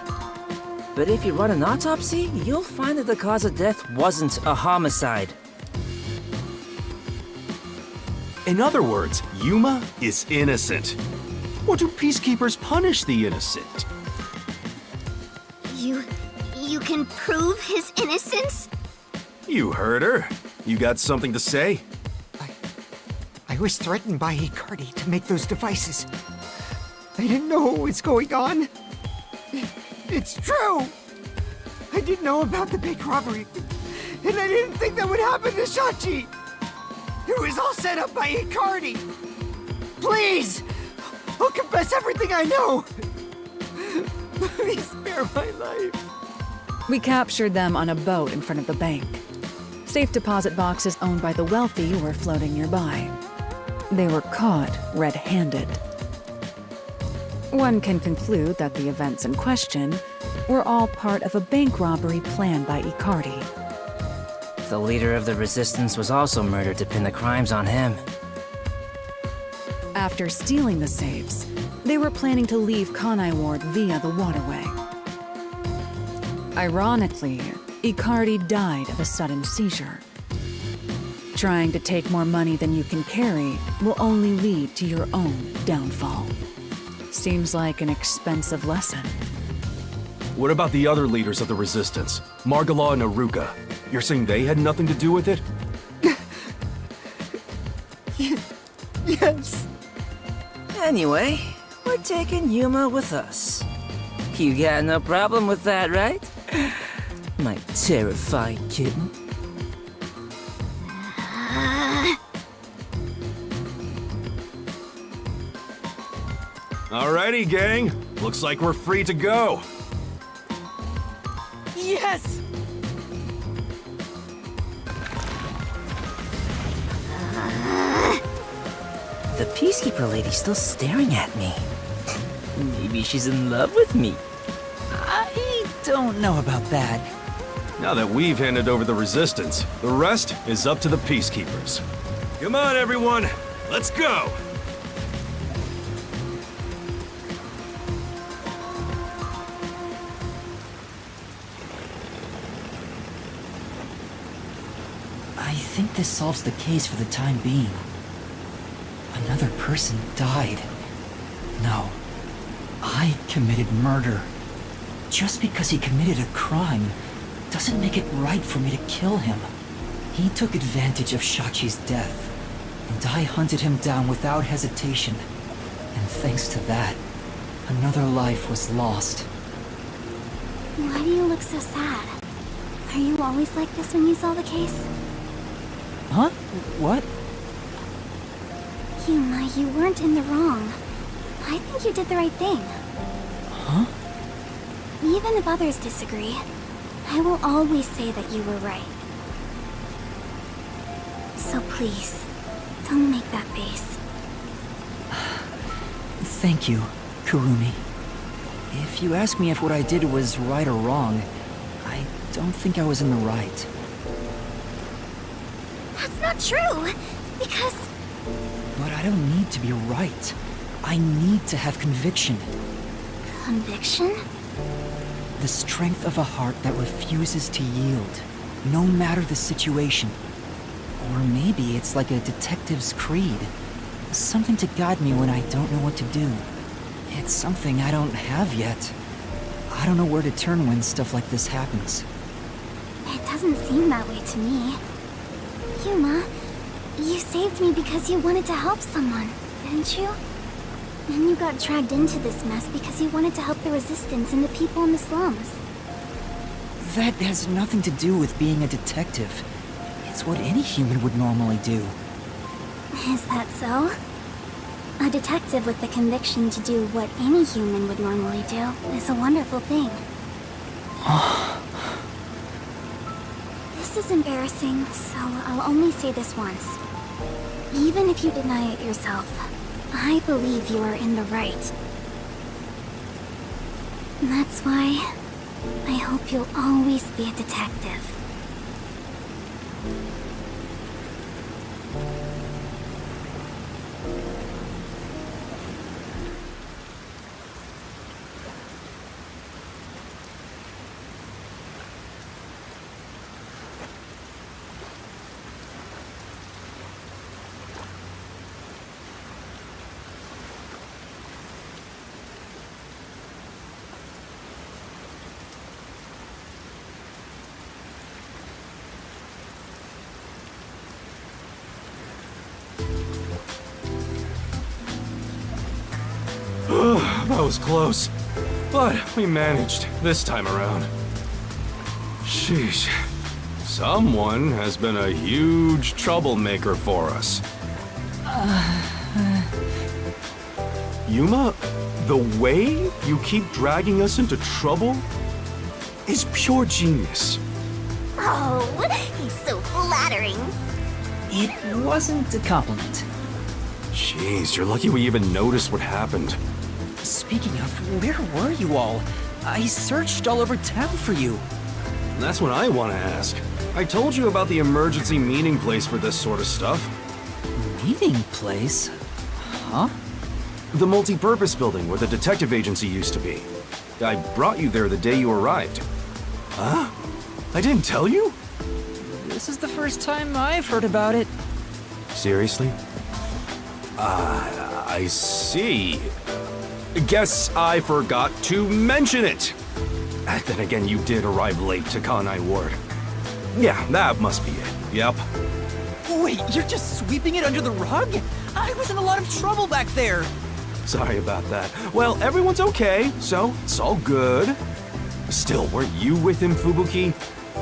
But if you run an autopsy, you'll find that the cause of death wasn't a homicide. In other words, Yuma is innocent. Or do peacekeepers punish the innocent? You can prove his innocence? You heard her. You got something to say? I was threatened by Icardi to make those devices. I didn't know what was going on. It's true! I didn't know about the big robbery, and I didn't think that would happen to Shachi! It was all set up by Icardi! Please! I'll confess everything I know! Please spare my life. We captured them on a boat in front of the bank. Safe deposit boxes owned by the wealthy were floating nearby. They were caught red-handed. One can conclude that the events in question were all part of a bank robbery planned by Icardi. The leader of the resistance was also murdered to pin the crimes on him. After stealing the safes, they were planning to leave Kanai Ward via the waterway. Ironically, Icardi died of a sudden seizure. Trying to take more money than you can carry will only lead to your own downfall. Seems like an expensive lesson. What about the other leaders of the resistance? Margala and Aruka. You're saying they had nothing to do with it? Yes. Anyway, we're taking Yuma with us. You got no problem with that, right? My terrifying kitten. Alrighty, gang. Looks like we're free to go. Yes! The Peacekeeper lady's still staring at me. Maybe she's in love with me. I don't know about that. Now that we've handed over the resistance, the rest is up to the peacekeepers. Come on, everyone. Let's go. I think this solves the case for the time being. another person died. No, I committed murder. Just because he committed a crime doesn't make it right for me to kill him. He took advantage of Shachi's death, and I hunted him down without hesitation. And thanks to that, another life was lost. Why do you look so sad? Are you always like this when you solve a case? Huh? What? Yuma, you weren't in the wrong. I think you did the right thing. Huh? Even if others disagree, I will always say that you were right. So please, don't make that face. Thank you, Kurumi. If you ask me if what I did was right or wrong, I don't think I was in the right. That's not true, because... But I don't need to be right. I need to have conviction. Conviction? The strength of a heart that refuses to yield, no matter the situation. Or maybe it's like a detective's creed. Something to guide me when I don't know what to do. It's something I don't have yet. I don't know where to turn when stuff like this happens. It doesn't seem that way to me. Yuma, you saved me because you wanted to help someone, didn't you? And you got dragged into this mess because you wanted to help the Resistance and the people in the slums. That has nothing to do with being a detective. It's what any human would normally do. Is that so? A detective with the conviction to do what any human would normally do is a wonderful thing. This is embarrassing, so I'll only say this once. Even if you deny it yourself, I believe you are in the right. That's why I hope you'll always be a detective. That was close. But we managed this time around. Sheesh. Someone has been a huge troublemaker for us. Yuma, the way you keep dragging us into trouble is pure genius. Oh, he's so flattering. It wasn't a compliment. Jeez, you're lucky we even noticed what happened. Speaking of, where were you all? I searched all over town for you. That's what I want to ask. I told you about the emergency meeting place for this sort of stuff. Meeting place? Huh? The multi-purpose building where the detective agency used to be. I brought you there the day you arrived. Huh? I didn't tell you? This is the first time I've heard about it. Seriously? I see. Guess I forgot to mention it. Then again, you did arrive late to Kanai Ward. Yeah, that must be it. Yep. Wait, you're just sweeping it under the rug? I was in a lot of trouble back there. Sorry about that. Well, everyone's okay, so it's all good. Still, weren't you with him, Fubuki?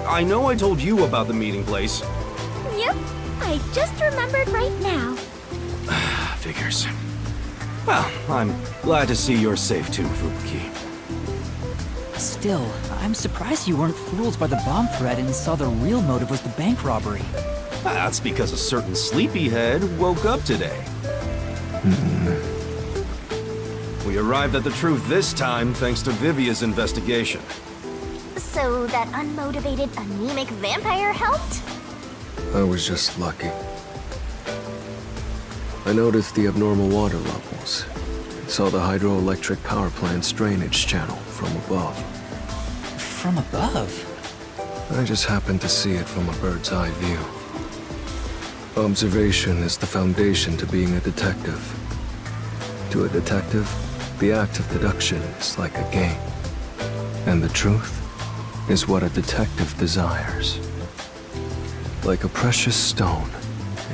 I know I told you about the meeting place. Yep, I just remembered right now. Figures. Well, I'm glad to see you're safe too, Fubuki. Still, I'm surprised you weren't fooled by the bomb threat and saw the real motive was the bank robbery. That's because a certain sleepyhead woke up today. We arrived at the truth this time thanks to Vivia's investigation. So that unmotivated, anemic vampire helped? I was just lucky. I noticed the abnormal water levels and saw the hydroelectric power plant's drainage channel from above. From above? I just happened to see it from a bird's eye view. Observation is the foundation to being a detective. To a detective, the act of deduction is like a game. And the truth is what a detective desires. Like a precious stone,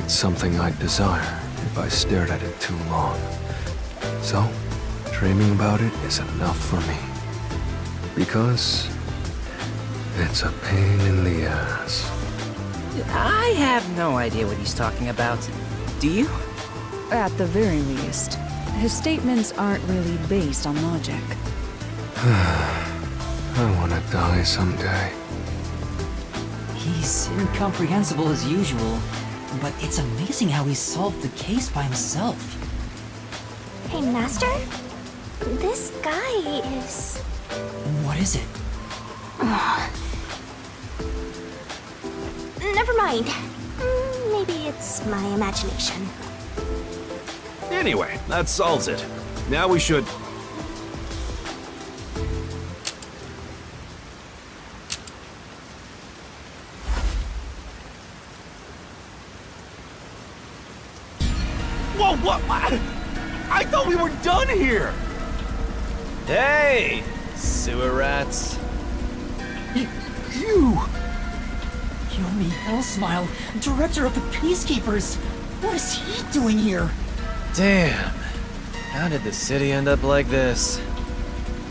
it's something I'd desire if I stared at it too long. So, dreaming about it is enough for me. Because it's a pain in the ass. I have no idea what he's talking about. Do you? At the very least, his statements aren't really based on logic. I want to die someday. He's incomprehensible as usual, but it's amazing how he solved the case by himself. Hey, Master? This guy is... What is it? Never mind. Maybe it's my imagination. Anyway, that solves it. Now we should... Whoa, what? I thought we were done here! Hey, sewer rats. You! Yomi Hellsmile, director of the Peacekeepers! What is he doing here? Damn. How did the city end up like this?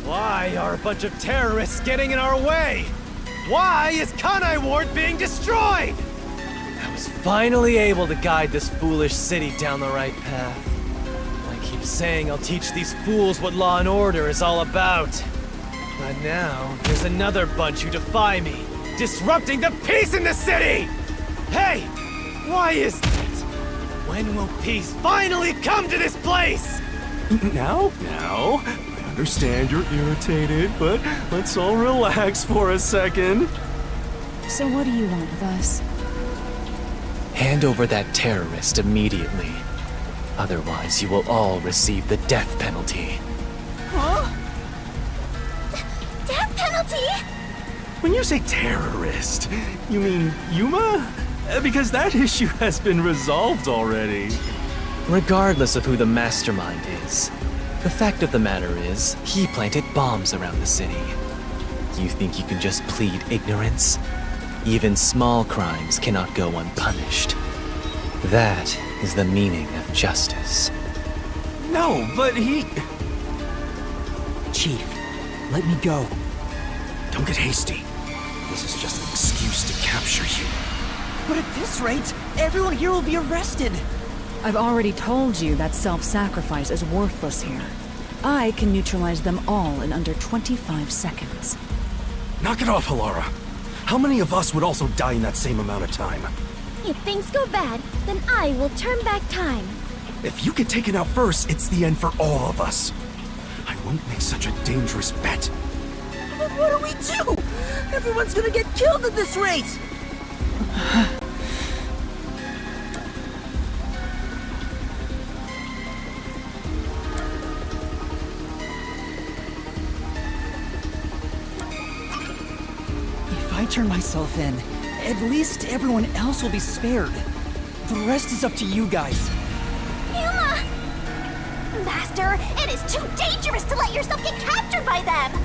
Why are a bunch of terrorists getting in our way? Why is Kanai Ward being destroyed? I was finally able to guide this foolish city down the right path. I keep saying I'll teach these fools what law and order is all about. But now, there's another bunch who defy me, disrupting the peace in the city! Hey! Why is that? When will peace finally come to this place? Now, I understand you're irritated, but let's all relax for a second. So what do you want with us? Hand over that terrorist immediately. Otherwise, you will all receive the death penalty. Huh? Death penalty? When you say terrorist, you mean Yuma? Because that issue has been resolved already. Regardless of who the mastermind is, the fact of the matter is, he planted bombs around the city. You think you can just plead ignorance? Even small crimes cannot go unpunished. That is the meaning of justice. No, but he... Chief, let me go. Don't get hasty. This is just an excuse to capture you. But at this rate, everyone here will be arrested. I've already told you that self-sacrifice is worthless here. I can neutralize them all in under 25 seconds. Knock it off, Halara. How many of us would also die in that same amount of time? If things go bad, then I will turn back time. If you get taken out first, it's the end for all of us. I won't make such a dangerous bet. What do we do? Everyone's gonna get killed at this rate! If I turn myself in, at least everyone else will be spared. The rest is up to you guys. Yuma! Master, it is too dangerous to let yourself get captured by them!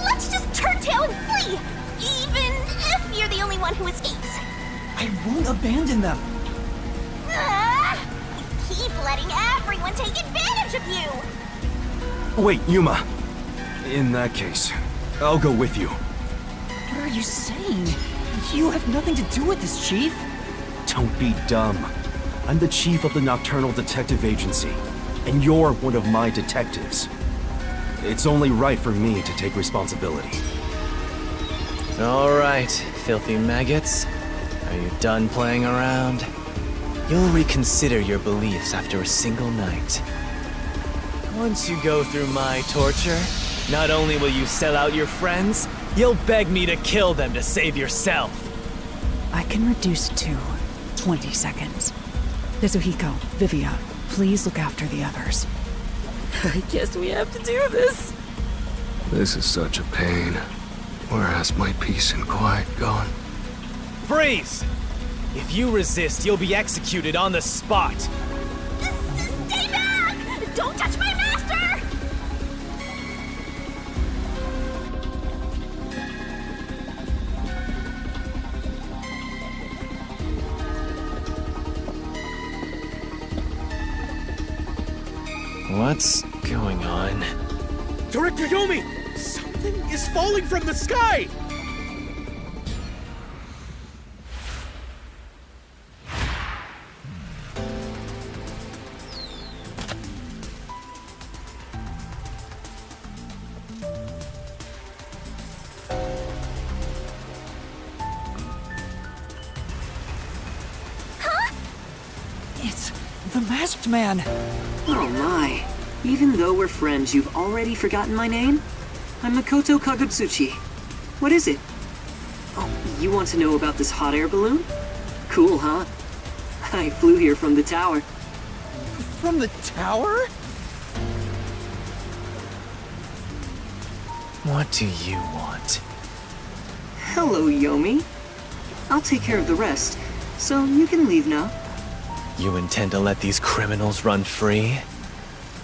Let's just turn tail and flee! Even if you're the only one who escapes. I won't abandon them. You keep letting everyone take advantage of you! Wait, Yuma. In that case, I'll go with you. What are you saying? You have nothing to do with this, Chief. Don't be dumb. I'm the chief of the Nocturnal Detective Agency, and you're one of my detectives. It's only right for me to take responsibility. All right, filthy maggots. Are you done playing around? You'll reconsider your beliefs after a single night. Once you go through my torture, not only will you sell out your friends, you'll beg me to kill them to save yourself. I can reduce it to 20 seconds. Kazuhiko, Vivia, please look after the others. I guess we have to do this. This is such a pain. Where has my peace and quiet gone? Freeze! If you resist, you'll be executed on the spot. Stay back! Don't touch my master! What's going on? Director Yomi! Something is falling from the sky! It's the Masked Man. Oh my. Even though we're friends, you've already forgotten my name? I'm Makoto Kagutsuchi. What is it? Oh, you want to know about this hot air balloon? Cool, huh? I flew here from the tower. From the tower? What do you want? Hello, Yomi. I'll take care of the rest, so you can leave now. You intend to let these criminals run free?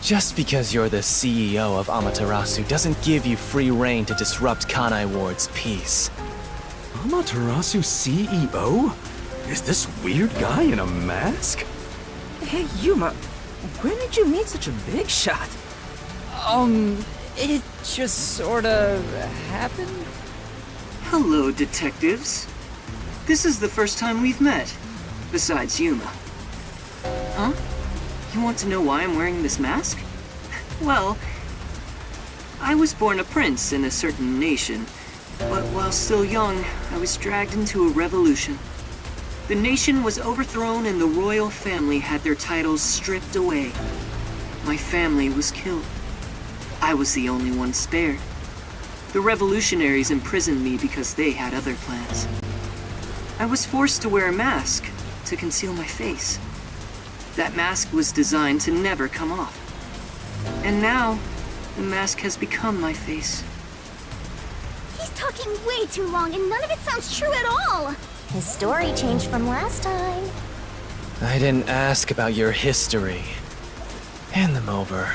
Just because you're the CEO of Amaterasu doesn't give you free rein to disrupt Kanai Ward's peace. Amaterasu CEO? Is this weird guy in a mask? Hey, Yuma, when did you meet such a big shot? It just sorta happened. Hello, detectives. This is the first time we've met, besides Yuma. Huh? You want to know why I'm wearing this mask? Well, I was born a prince in a certain nation, but while still young, I was dragged into a revolution. The nation was overthrown and the royal family had their titles stripped away. My family was killed. I was the only one spared. The revolutionaries imprisoned me because they had other plans. I was forced to wear a mask to conceal my face. That mask was designed to never come off. And now, the mask has become my face. He's talking way too long and none of it sounds true at all! His story changed from last time. I didn't ask about your history. Hand them over.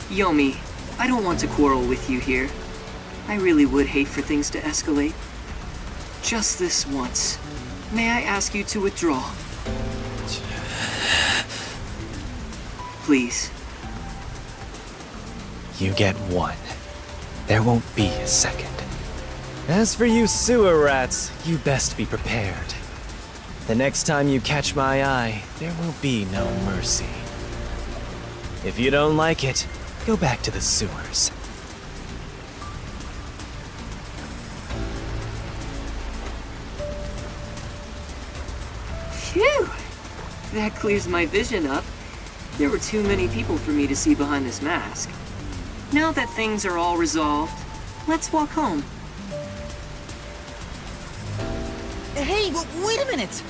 Yomi, I don't want to quarrel with you here. I really would hate for things to escalate. Just this once. May I ask you to withdraw? Please. You get one. There won't be a second. As for you sewer rats, you best be prepared. The next time you catch my eye, there will be no mercy. If you don't like it, go back to the sewers. Phew! That clears my vision up. There were too many people for me to see behind this mask. Now that things are all resolved, let's walk home. Hey, wait a minute!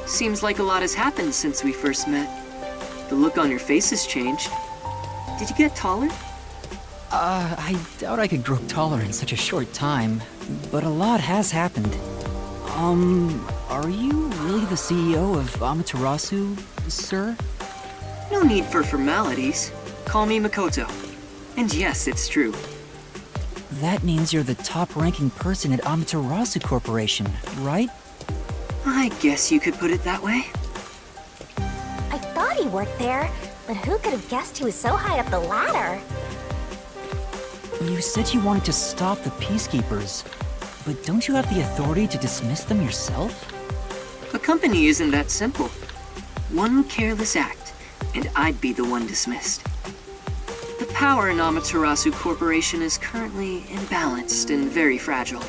Seems like a lot has happened since we first met. The look on your face has changed. Did you get taller? I doubt I could grow taller in such a short time, but a lot has happened. Are you really the CEO of Amaterasu, sir? No need for formalities. Call me Makoto. And yes, it's true. That means you're the top-ranking person at Amaterasu Corporation, right? I guess you could put it that way. I thought he worked there, but who could have guessed he was so high up the ladder? You said you wanted to stop the Peacekeepers, but don't you have the authority to dismiss them yourself? A company isn't that simple. One careless act, and I'd be the one dismissed. The power in Amaterasu Corporation is currently imbalanced and very fragile.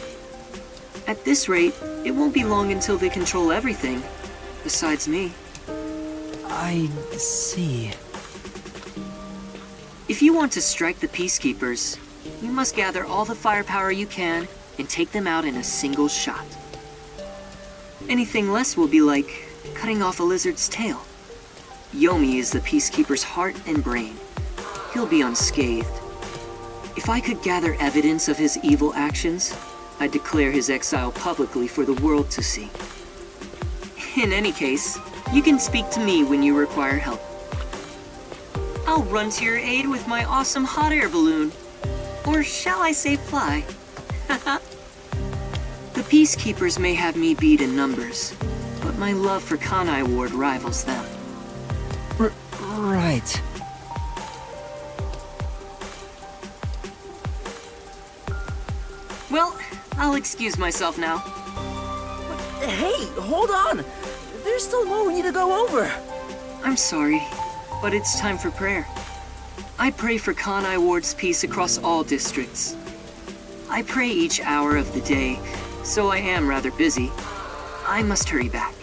At this rate, it won't be long until they control everything, besides me. I see. If you want to strike the Peacekeepers, you must gather all the firepower you can and take them out in a single shot. Anything less will be like cutting off a lizard's tail. Yomi is the Peacekeeper's heart and brain. He'll be unscathed. If I could gather evidence of his evil actions, I'd declare his exile publicly for the world to see. In any case, you can speak to me when you require help. I'll run to your aid with my awesome hot air balloon. Or shall I say fly? The Peacekeepers may have me beat in numbers, but my love for Kanai Ward rivals them. Right. Well, I'll excuse myself now. Hey, hold on! There's still more we need to go over. I'm sorry, but it's time for prayer. I pray for Kanai Ward's peace across all districts. I pray each hour of the day, so I am rather busy. I must hurry back.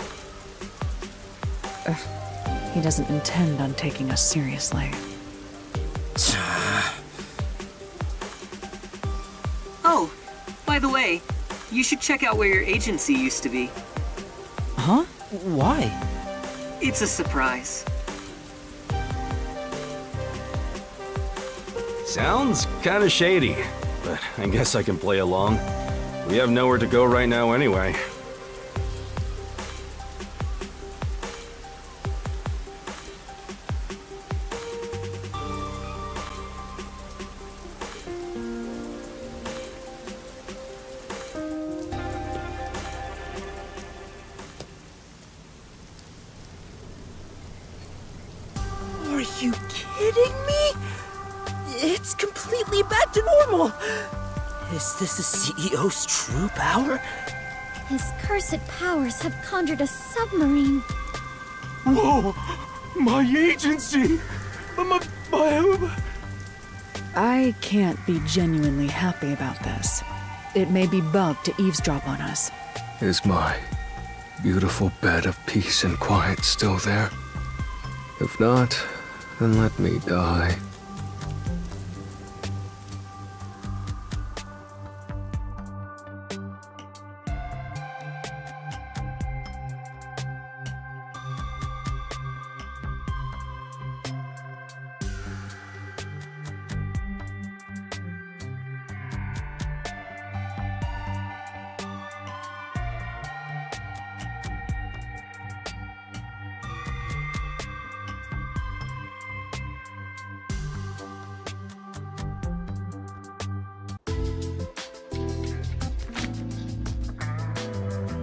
He doesn't intend on taking us seriously. Oh, by the way, you should check out where your agency used to be. Huh? Why? It's a surprise. Sounds kinda shady, but I guess I can play along. We have nowhere to go right now anyway. Are you kidding me? It's completely back to normal. Is this the CEO's true power? His cursed powers have conjured a submarine. Whoa! My agency! I can't be genuinely happy about this. It may be bugged to eavesdrop on us. Is my beautiful bed of peace and quiet still there? If not, then let me die.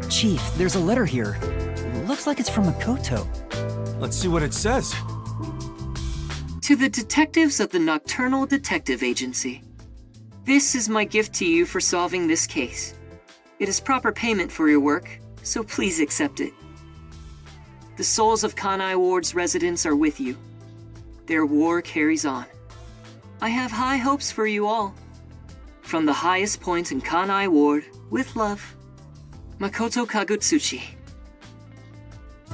Chief, there's a letter here. Looks like it's from Makoto. Let's see what it says. To the detectives of the Nocturnal Detective Agency. This is my gift to you for solving this case. It is proper payment for your work, so please accept it. The souls of Kanai Ward's residents are with you. Their war carries on. I have high hopes for you all. From the highest point in Kanai Ward, with love, Makoto Kagutsuchi.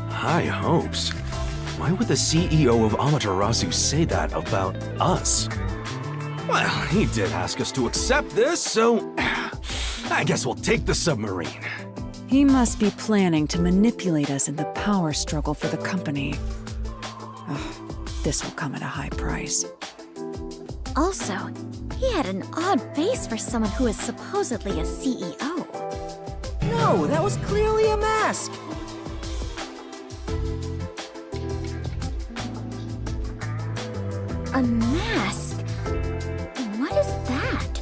High hopes? Why would the CEO of Amaterasu say that about us? Well, he did ask us to accept this, so I guess we'll take the submarine. He must be planning to manipulate us in the power struggle for the company. This will come at a high price. Also, he had an odd face for someone who is supposedly a CEO. No, that was clearly a mask. A mask? What is that?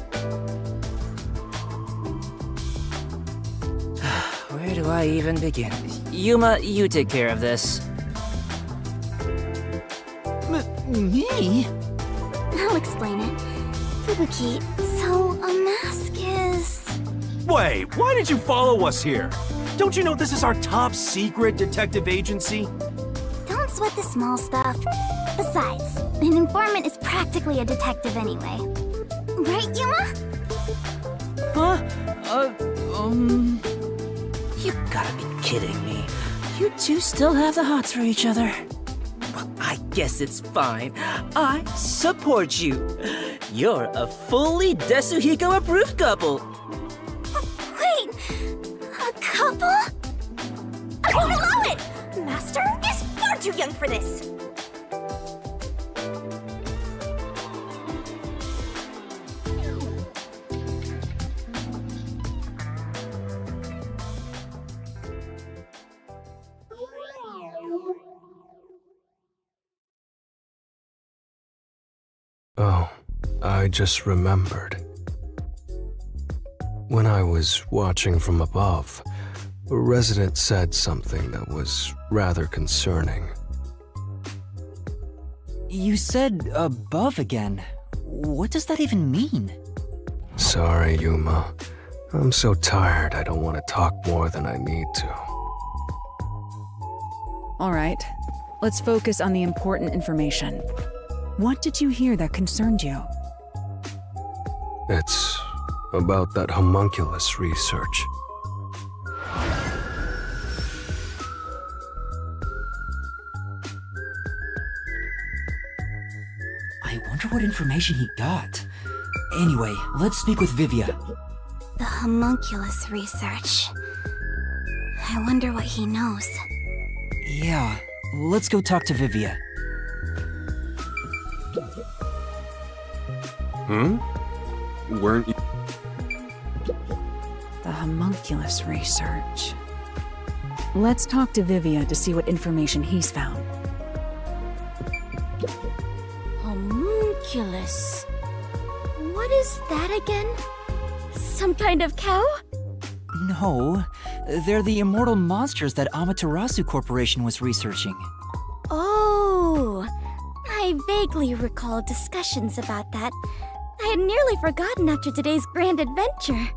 Where do I even begin? Yuma, you take care of this. Me? I'll explain it. Fubuki, so a mask is... Wait, why did you follow us here? Don't you know this is our top secret detective agency? Don't sweat the small stuff. Besides, an informant is practically a detective anyway. Right, Yuma? Huh? You gotta be kidding me. You two still have the hots for each other. Well, I guess it's fine. I support you. You're a fully Desuhiko approved couple. Wait! A couple? I won't allow it! Master is far too young for this! Oh, I just remembered. When I was watching from above, a resident said something that was rather concerning. You said above again. What does that even mean? Sorry, Yuma. I'm so tired I don't want to talk more than I need to. All right, let's focus on the important information. What did you hear that concerned you? It's about that homunculus research. I wonder what information he got. Anyway, let's speak with Vivia. The homunculus research. I wonder what he knows. Yeah, let's go talk to Vivia. Weren't you? The homunculus research. Let's talk to Vivia to see what information he's found. Homunculus. What is that again? Some kind of cow? No, they're the immortal monsters that Amaterasu Corporation was researching. Oh, I vaguely recall discussions about that. I had nearly forgotten after today's grand adventure.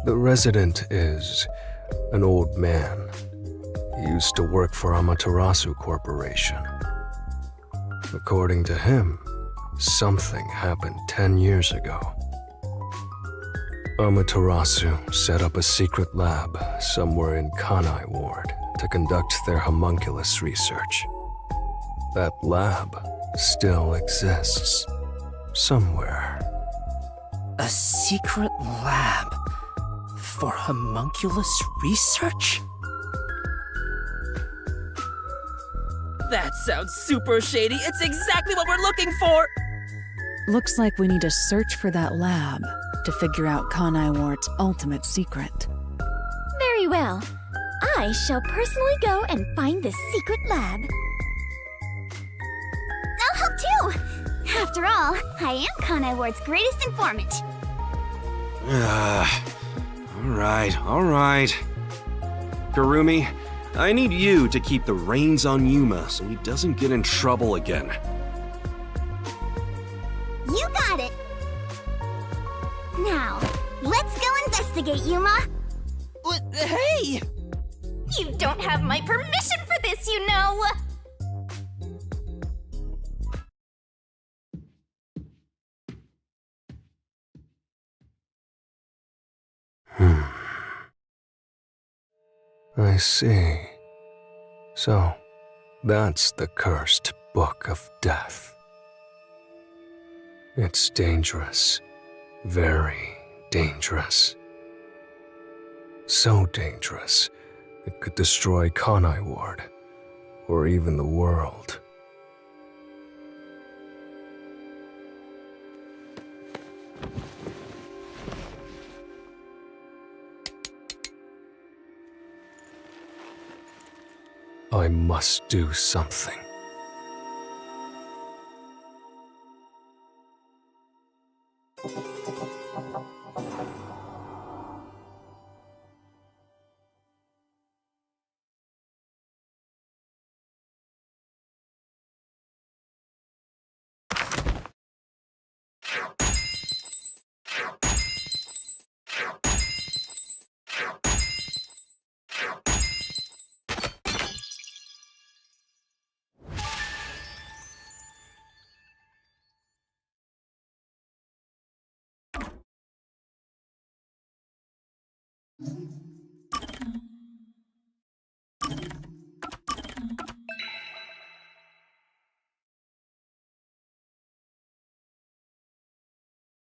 The resident is an old man. He used to work for Amaterasu Corporation. According to him, something happened 10 years ago. Amaterasu set up a secret lab somewhere in Kanai Ward to conduct their homunculus research. That lab still exists. Somewhere. A secret lab for homunculus research? That sounds super shady. It's exactly what we're looking for! Looks like we need to search for that lab to figure out Kanai Ward's ultimate secret. Very well. I shall personally go and find this secret lab. I'll help too! After all, I am Kanai Ward's greatest informant. All right. Kurumi, I need you to keep the reins on Yuma so he doesn't get in trouble again. You got it! Now, let's go investigate, Yuma! Hey! You don't have my permission for this, you know! I see. So, that's the cursed Book of Death. It's dangerous. Very dangerous. So dangerous, it could destroy Kanai Ward, or even the world. I must do something. Huh?